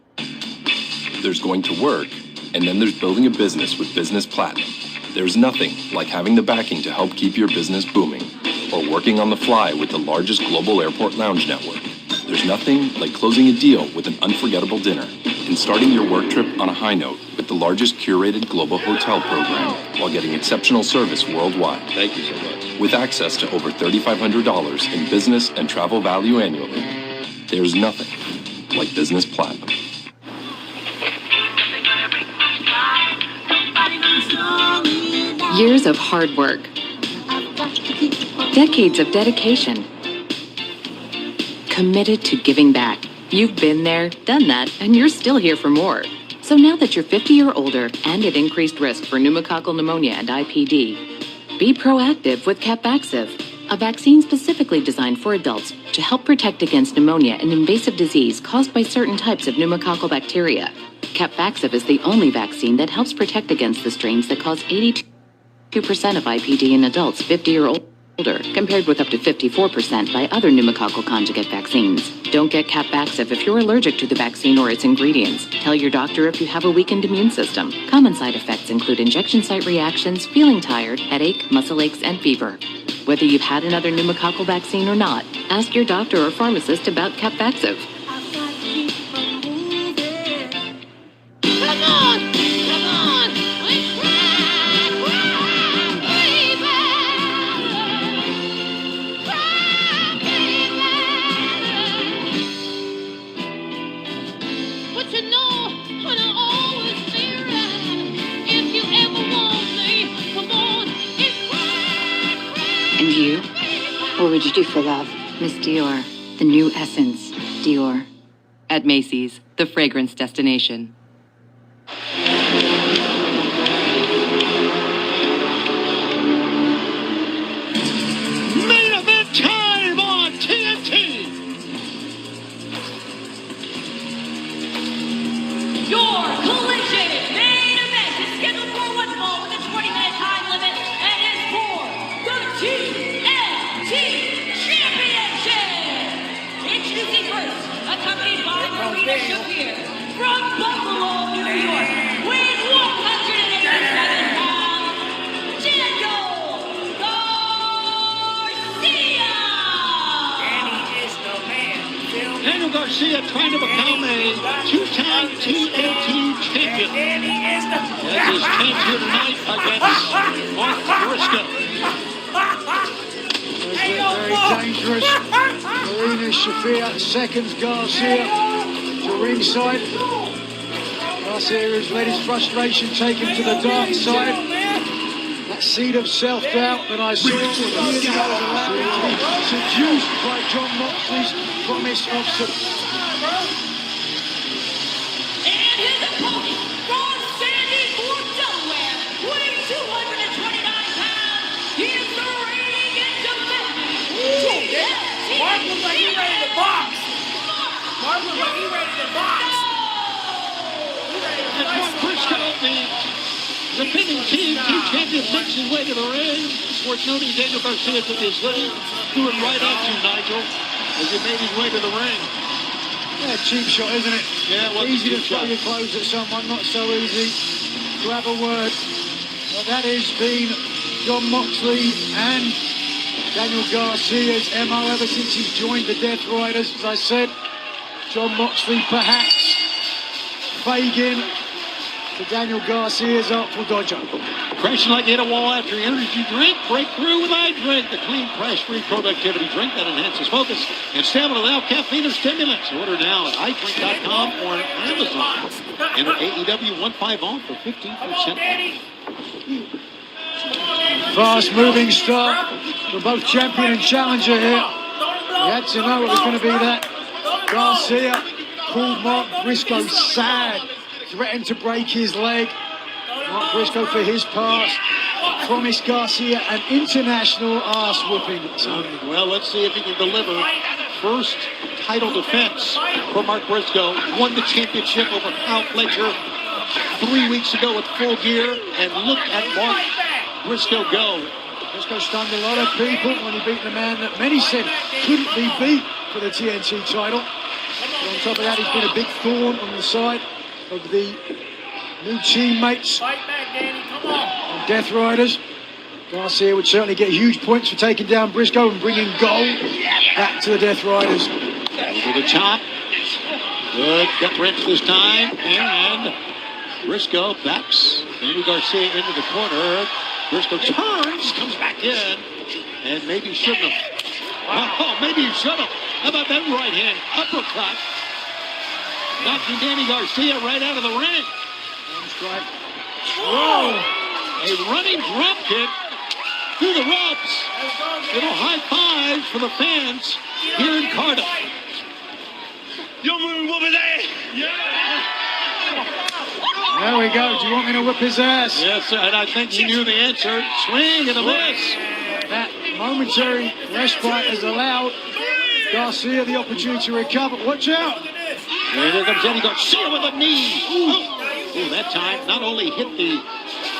There's going to work, and then there's building a business with Business Platinum. There's nothing like having the backing to help keep your business booming, or working on the fly with the largest global airport lounge network. There's nothing like closing a deal with an unforgettable dinner, and starting your work trip on a high note with the largest curated global hotel program while getting exceptional service worldwide. Thank you so much. With access to over $3,500 in business and travel value annually, there's nothing like Business Platinum. Years of hard work. Decades of dedication. Committed to giving back. You've been there, done that, and you're still here for more. So now that you're 50 or older and at increased risk for pneumococcal pneumonia and IPD, be proactive with Capvaxive, a vaccine specifically designed for adults to help protect against pneumonia, an invasive disease caused by certain types of pneumococcal bacteria. Capvaxive is the only vaccine that helps protect against the strains that cause 82% of IPD in adults 50 or older, compared with up to 54% by other pneumococcal conjugate vaccines. Don't get Capvaxive if you're allergic to the vaccine or its ingredients. Tell your doctor if you have a weakened immune system. Common side effects include injection site reactions, feeling tired, headache, muscle aches, and fever. Whether you've had another pneumococcal vaccine or not, ask your doctor or pharmacist about Capvaxive. Come on! Come on! But you know, honey, always be around. If you ever want me, come on, it's cry. And you? What would you do for love? Miss Dior, the new essence, Dior. At Macy's, the fragrance destination. Main event time on TNT! Your collision main event is scheduled for one fall with a 20-minute time limit and is for the TNT Championship. Introducing first, accompanied by Marina Shapir from Buffalo, champion. That's his 10th here tonight against Mark Briscoe. Very dangerous. Marina Shafir seconds Garcia to ringside. Garcia has let his frustration take him to the dark side. That seed of self-doubt that I saw years ago was allowed to be seduced by John Moxley's promise of And his opponent from Sandy Fort, Delaware, weighing 229 pounds, he is the reigning and defending Mark looks like he's ready to box. Mark looks like he's ready to box. And Mark Briscoe, the defending team champion, makes his way to the ring. Worth noting, Daniel Garcia took his hoodie, threw it right at you, Nigel, as he made his way to the ring. Yeah, cheap shot, isn't it? Yeah, it was easy a to cheap throw shot. your clothes at someone, not so easy to have a word. Well, that has been John Moxley and Daniel Garcia's MO ever since he's joined the Death Riders. As I said, John Moxley perhaps Fagin to Daniel Garcia's Artful Dodger. Crashing like he hit a wall after energy drink. Breakthrough with iDrink, the clean, crash-free productivity drink that enhances focus and stamina without caffeine or stimulants. Order now at iDrink.com or Amazon. Enter AEW 15 on for 15%. Fast-moving start for both champion and challenger here. You had to know it was going to be that. Garcia called Mark Briscoe sad, threatened to break his leg. Mark Briscoe, for his part, promised Garcia an international ass-whooping. Well, let's see if he can deliver. First title defense for Mark Briscoe. Won the championship over Kyle Fletcher 3 weeks ago with Full Gear. And look at Mark Briscoe go. Briscoe stunned a lot of people when he beat the man that many said couldn't be beat for the TNT title. But on top of that, he's been a big thorn on the side of the new teammates and Death Riders. Garcia would certainly get huge points for taking down Briscoe and bringing gold back to the Death Riders. Over the top. Good gut wrench this time. And Briscoe backs Daniel Garcia into the corner. Briscoe turns, comes back in, and maybe shouldn't have. Oh, maybe he should have. How about that right hand uppercut? Knocking Danny Garcia right out of the ring. Strike. Whoa! A running drop kick through the ropes. Little high fives for the fans here in Cardiff. You're moving over there. There we go. Do you want me to whip his ass? Yes, sir, and I think he knew the answer. Swing and a miss. That momentary respite has allowed Garcia the opportunity to recover. Watch out! And here comes Danny Garcia with a knee. Ooh, that time not only hit the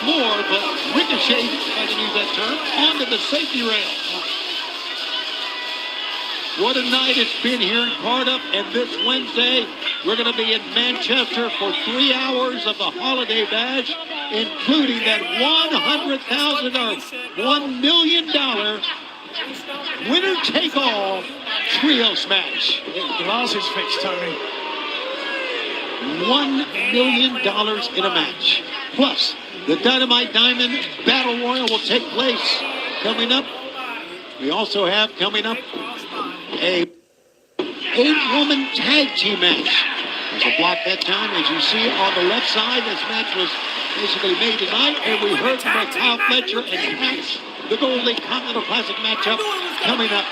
floor, but ricocheted, if I can use that term, onto the safety rail. What a night it's been here in Cardiff, and this Wednesday we're going to be in Manchester for 3 hours of the Holiday Bash, including that $100,000 or $1 million winner-take-all trios match. Glasses fixed, Tony. $1 million in a match. Plus, the Dynamite Diamond Battle Royal will take place coming up. We also have coming up a 8-woman tag team match. There's a block that time, as you see on the left side. This match was basically made tonight, and we heard from Kyle Fletcher and Patch, the Gold League Continental Classic matchup coming up.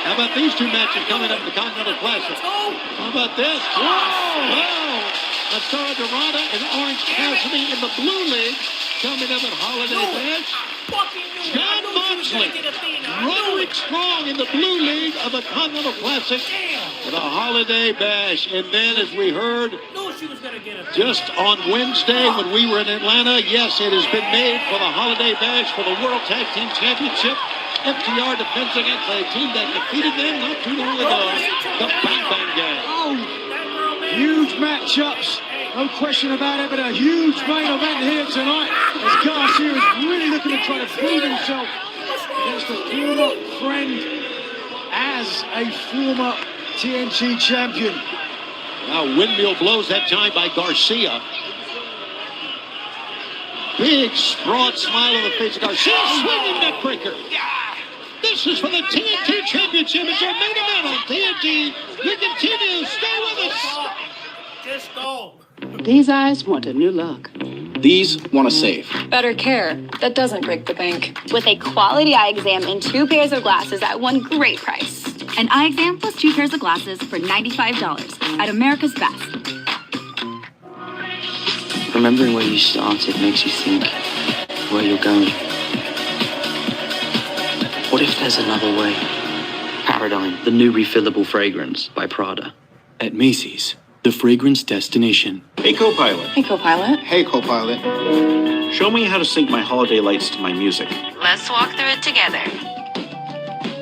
How about these two matches coming up in the Continental Classic? How about this? Whoa! Mascara Dorada and Orange Cassidy in the Blue League coming up at Holiday Bash. John Moxley, Roderick Strong in the Blue League of the Continental Classic for the Holiday Bash. And then, as we heard just on Wednesday when we were in Atlanta, yes, it has been made for the Holiday Bash for the World Tag Team Championship. FTR defends against a team that defeated them not too long ago, the Bang Bang Gang. Huge matchups, no question about it, but a huge main event here tonight as Garcia is really looking to try to prove himself against a former friend as a former TNT champion. Now windmill blows that time by Garcia. Big, broad smile on the face of Garcia. Swinging neck breaker. This is for the TNT Championship. It's our main event on TNT. We continue. Stay with us. Just go. These eyes want a new look. These want to save. Better care. That doesn't break the bank. With a quality eye exam and 2 pairs of glasses at one great price. An eye exam plus 2 pairs of glasses for $95 at America's Best. Remembering where you started makes you think where you're going. What if there's another way? Paradigm, the new refillable fragrance by Prada. At Macy's, the fragrance destination. Hey, co-pilot. Hey, co-pilot. Hey, co-pilot. Show me how to sync my holiday lights to my music. Let's walk through it together.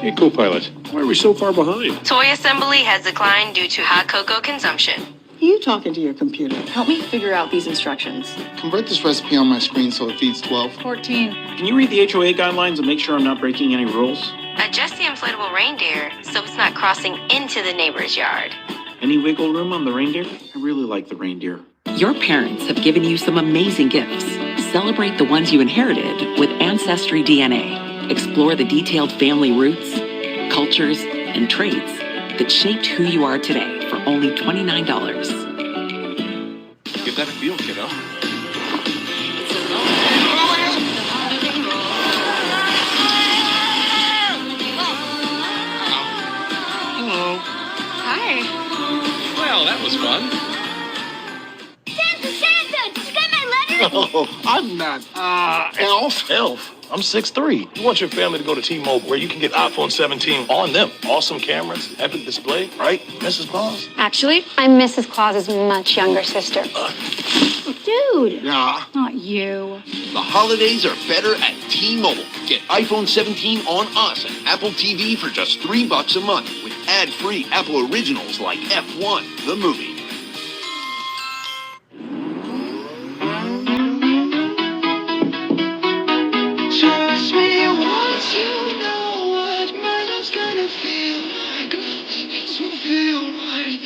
Hey, co-pilot. Why are we so far behind? Toy assembly has declined due to hot cocoa consumption. You talking to your computer. Help me figure out these instructions. Convert this recipe on my screen so it feeds 12. 14. Can you read the HOA guidelines and make sure I'm not breaking any rules? Adjust the inflatable reindeer so it's not crossing into the neighbor's yard. Any wiggle room on the reindeer? I really like the reindeer. Your parents have given you some amazing gifts. Celebrate the ones you inherited with Ancestry DNA. Explore the detailed family roots, cultures, and traits that shaped who you are today for only $29. Get that feel, kiddo. Hello. Hi. Well, that was fun. Santa, did you get my letter? Oh, I'm not, Elf. Elf, I'm 6'3". You want your family to go to T-Mobile where you can get iPhone 17 on them. Awesome cameras, epic display, right, Mrs. Claus? Actually, I'm Mrs. Claus's much younger sister. Dude. Yeah. Not you. The holidays are better at T-Mobile. Get iPhone 17 on us and Apple TV for just $3 a month with ad-free Apple originals like F1, the movie. Trust me once you know what my love's gonna feel like. It's gonna feel like.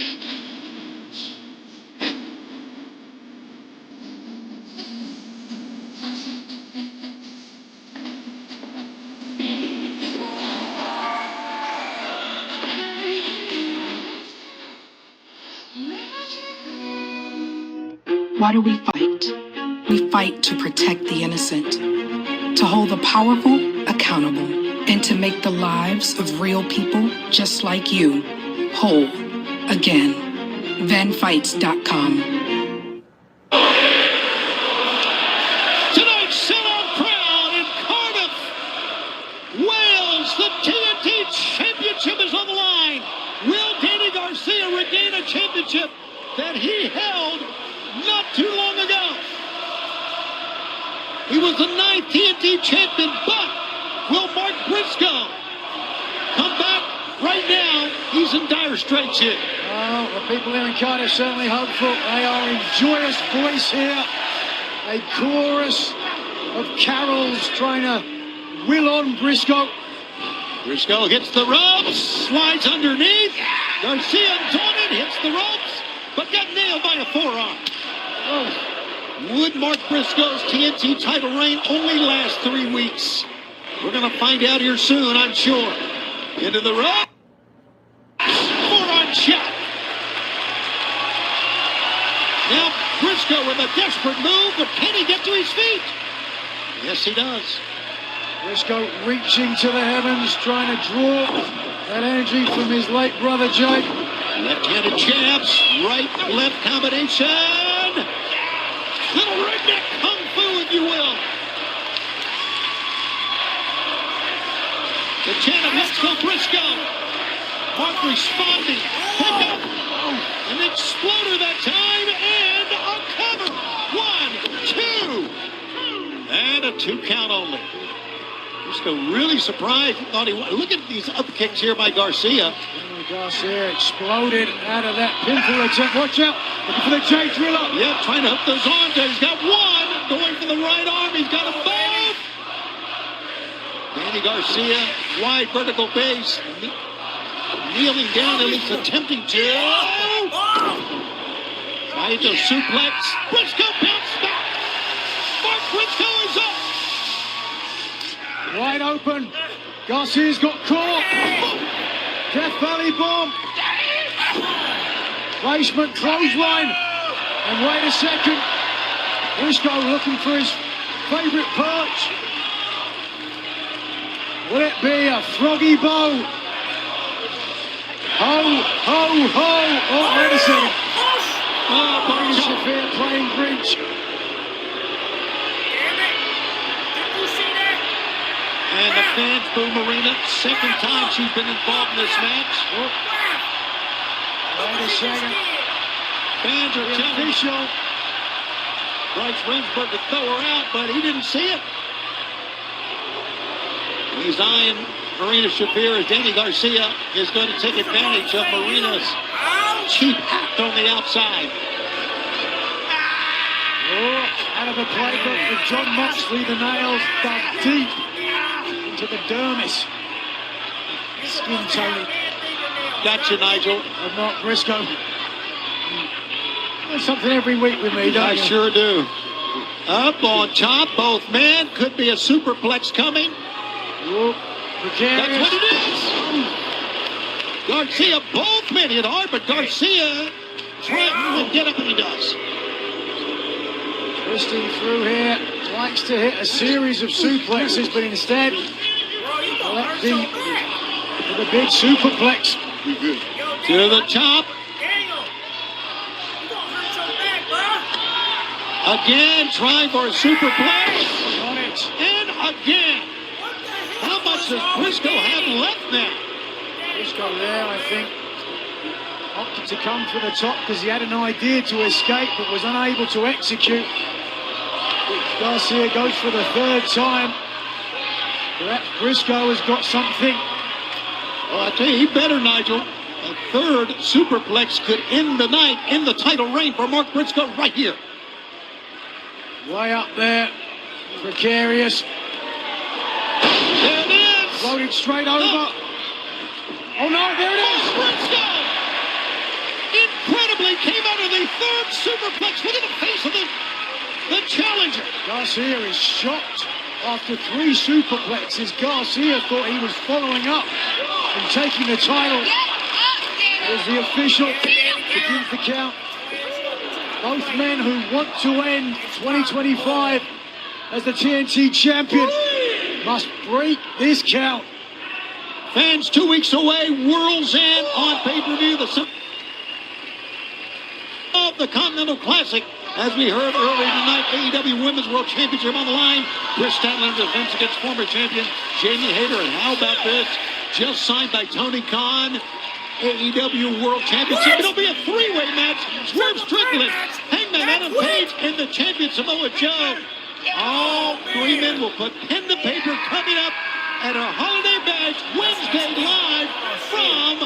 Why do we fight? We fight to protect the innocent, to hold the powerful accountable, and to make the lives of real people just like you whole again. VanFights.com. Tonight's sellout crowd in Cardiff, Wales. The TNT Championship is on the line. Will Danny Garcia regain a championship that he held not too long ago? He was the 9th TNT champion, but will Mark Briscoe come back? Right now, he's in dire straits here. Oh, the people here in Cardiff certainly hopeful. They are in joyous voice here. A chorus of carols trying to will on Briscoe. Briscoe gets the ropes, slides underneath. Garcia's on it, hits the ropes, but got nailed by a forearm. Oh. Would Mark Briscoe's TNT title reign only last 3 weeks? We're going to find out here soon, I'm sure. Into the ropes. Forearm shot. Now Briscoe with a desperate move, but can he get to his feet? Yes, he does. Briscoe reaching to the heavens, trying to draw that energy from his late brother Jake. Left-handed jabs, right-left combination. Little redneck kung fu, if you will. The chant of let's go Briscoe. Mark responding. Pick up. An exploder that time and a cover. 1, 2. And a 2 count only. Briscoe really surprised. Thought he look at these up kicks here by Garcia. Garcia exploded out of that pinfall attempt. Watch out. Looking for the J driller. Yeah, trying to hook those arms. He's got one. Going for the right arm. He's got them both. Danny Garcia, wide vertical base. kneeling down, at least attempting to. Nigel suplex. Briscoe bounce back. Mark Briscoe is up. Wide open. Garcia's got caught. Death Valley bomb. Placement, clothesline. And wait a second. Briscoe looking for his favourite perch. Will it be a froggy bow? Ho, ho, ho. Oh, wait a second. Marina Shafir playing bridge. And the fans boo Marina. Second time she's been involved in this match. Wait a second. Fans are telling Bryce Remsburg to throw her out, but he didn't see it. He's eyeing Marina Shafir as Danny Garcia is going to take advantage of Marina's cheap act on the outside. Oh, out of the playbook with John Moxley, the nails dug deep into the dermis. Skin Tony. Gotcha, Nigel. And Mark Briscoe. There's something every week with me, don't I you? sure do. Up on top, both men. Could be a superplex coming. Oh, that's what it is. Garcia, both men hit hard, but Garcia trying to get up, and he does. Twisting through here, likes to hit a series of suplexes, but instead electing for the big superplex. To the top. Again, trying for a superplex. Got it. And again. How much does Briscoe have left now? Briscoe there, I think, opted to come for the top because he had an idea to escape but was unable to execute. Garcia goes for the third time. Perhaps Briscoe has got something. Well, I tell you, he better, Nigel. A third superplex could end the night in the title reign for Mark Briscoe right here. Way up there. Precarious. There it is. Floated straight over. Oh no, there it is. Briscoe incredibly came out of the third superplex. Look at the face of the challenger. Garcia is shocked. After three superplexes, Garcia thought he was following up and taking the title. As the official begins the count. Both men who want to end 2025 as the TNT champion must break this count. Fans 2 weeks away, World's End on pay-per-view. Of the Continental Classic. As we heard earlier tonight, AEW Women's World Championship on the line. Chris Statlander defense against former champion Jamie Hayter. And how about this? Just signed by Tony Khan. AEW World Championship. It'll be a three-way match. Swerve Strickland, Hangman Adam Page, and the champion Samoa Joe. All three men will put pen to paper coming up at our Holiday Bash Wednesday live from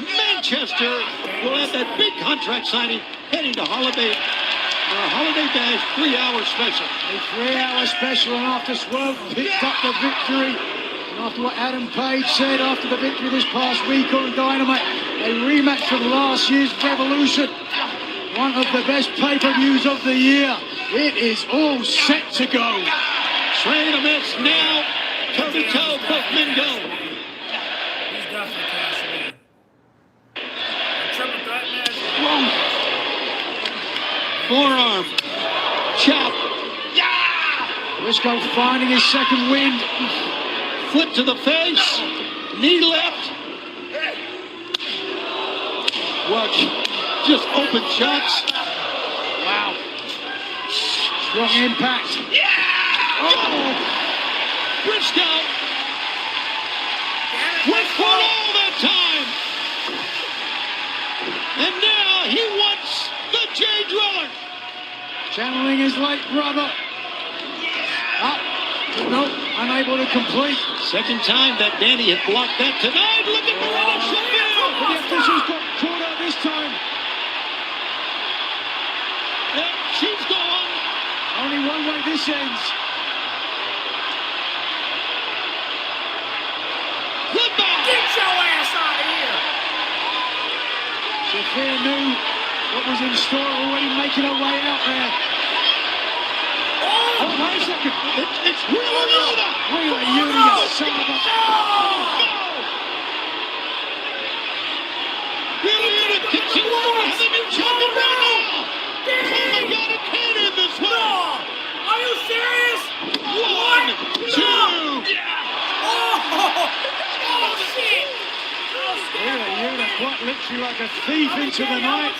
Manchester. We'll have that big contract signing heading to Holiday. Our Holiday Bash 3-hour special. A 3-hour special, and after Swerve picked up the victory, and after what Adam Page said after the victory this past week on Dynamite, a rematch from last year's Revolution, one of the best pay-per-views of the year. It is all set to go. Train a miss now. Toe-to-toe, both men go. He's definitely cashing in. Triple threat match. Whoa. Forearm. Chop. Briscoe finding his second wind. Foot to the face. Knee left. Watch. Just open shots. Wow. Strong impact. Oh. Briscoe. Went for it all that time. And now he wants the J-Driller. Channeling his late brother. Up. Nope, unable to complete. Second time that Danny had blocked that tonight. Look at Marina Shafir. But the officials got caught out this time. Yep, she's gone. Only one way this ends. Goodbye. Get your ass out of here. Safir knew what was in store, already making her way out there. Oh, wait a second. It's Wheeler Yuta. Wheeler Yuta, you son of a... Wheeler Yuta kicks it over. Has a new champion right now. Oh my God, it can't end this way. Are you serious? 1, 2. Oh, shit! Wheeler Yuta quite literally like a thief into the night.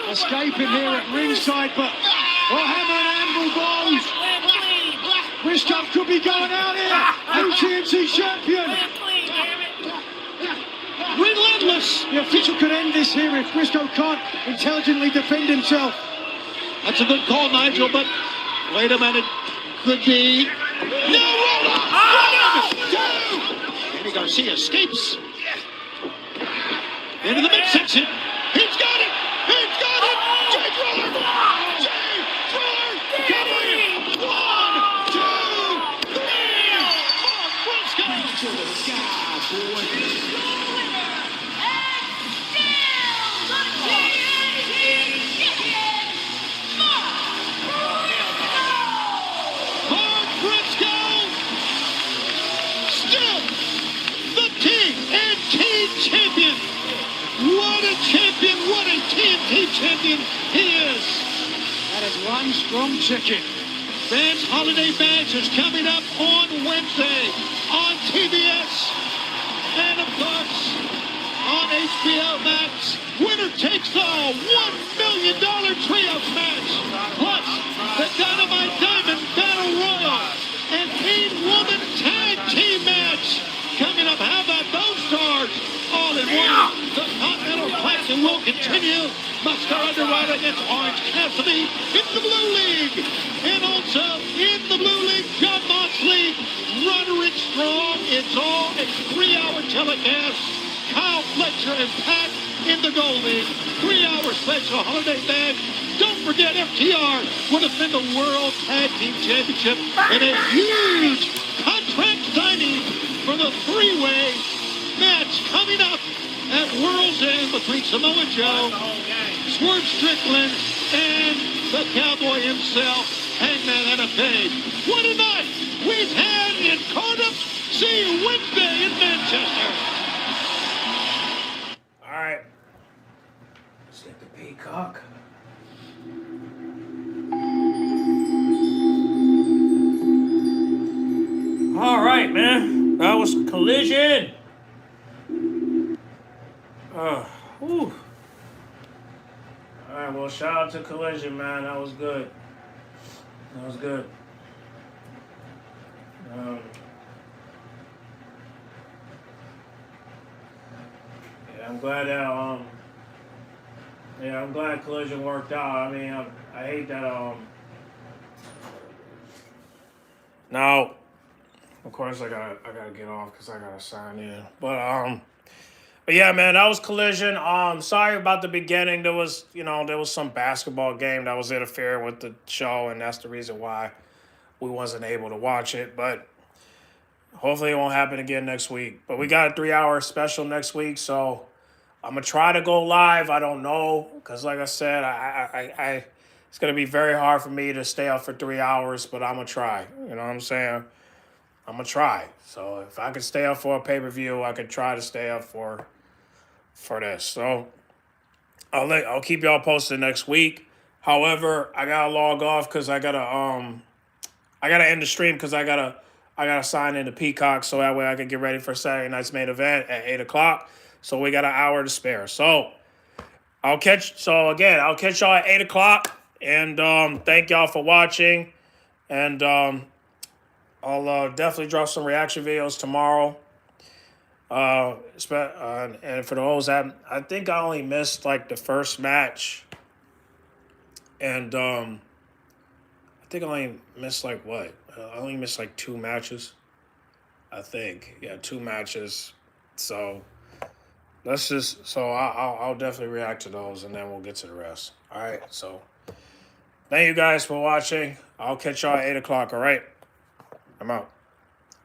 Escaping here at ringside, but hammer and anvil goes. Briscoe could be going out here. New TNT champion. Relentless. The official could end this here if Briscoe can't intelligently defend himself. That's a good call, Nigel, but wait a minute. Could be. No, roll up! 1, 2! Danny Garcia escapes. Into the midsection. He's got it! He's got it! Jay Driller! Jay Driller! Covering! 1, 2, 3! Mark Briscoe! To the sky, boy. Mark Briscoe! Still the TNT champion! What a champion! What a TNT champion he is! That is one strong chicken. Fans Holiday Badge is coming up on Wednesday on TBS. And of course, on HBO Max, winner takes all $1 million trios match. Plus, the Dynamite Diamond Battle Royal and 8-woman tag team match. Coming up, how about those stars? All in one. The Continental Classic will continue. Muscar Underwriter against Orange Cassidy in the Blue League. And also in the Blue League, John Moxley, Roderick Strong. It's all a 3-hour telecast. Kyle Fletcher and Pat in the Gold League. 3-hour special holiday badge. Don't forget FTR will defend the World Tag Team Championship in a huge contract signing for the 3-way match coming up at World's End between Samoa Joe, Swerve Strickland, and the Cowboy himself, Hangman Adam Page. What a night we've had in Cardiff. See you Wednesday in Manchester. All right. Let's get the Peacock. All right, man. That was Collision. All right, well, shout out to Collision, man. That was good. That was good. Yeah, I'm glad that I'm glad Collision worked out. I mean, I hate that now, of course, I gotta get off because I gotta sign in. But yeah, man, that was Collision. Sorry about the beginning. There was some basketball game that was interfering with the show, and that's the reason why we wasn't able to watch it. But hopefully it won't happen again next week. But we got a 3-hour special next week, so I'm gonna try to go live. I don't know, because like I said, I it's gonna be very hard for me to stay up for 3 hours, but I'm gonna try. You know what I'm saying? I'm gonna try. So if I could stay up for a pay-per-view, I could try to stay up for this. So I'll keep y'all posted next week. However, I gotta log off because I gotta end the stream because I gotta sign into Peacock so that way I can get ready for Saturday night's main event at 8:00. So we got an hour to spare. So I'll catch y'all at 8:00. And thank y'all for watching. And I'll definitely drop some reaction videos tomorrow. And for those that I think I only missed like the first match. And I think I only missed I only missed like 2 matches. I think. Yeah, 2 matches. So I'll definitely react to those and then we'll get to the rest. All right. So thank you guys for watching. I'll catch y'all at 8:00. All right. I'm out.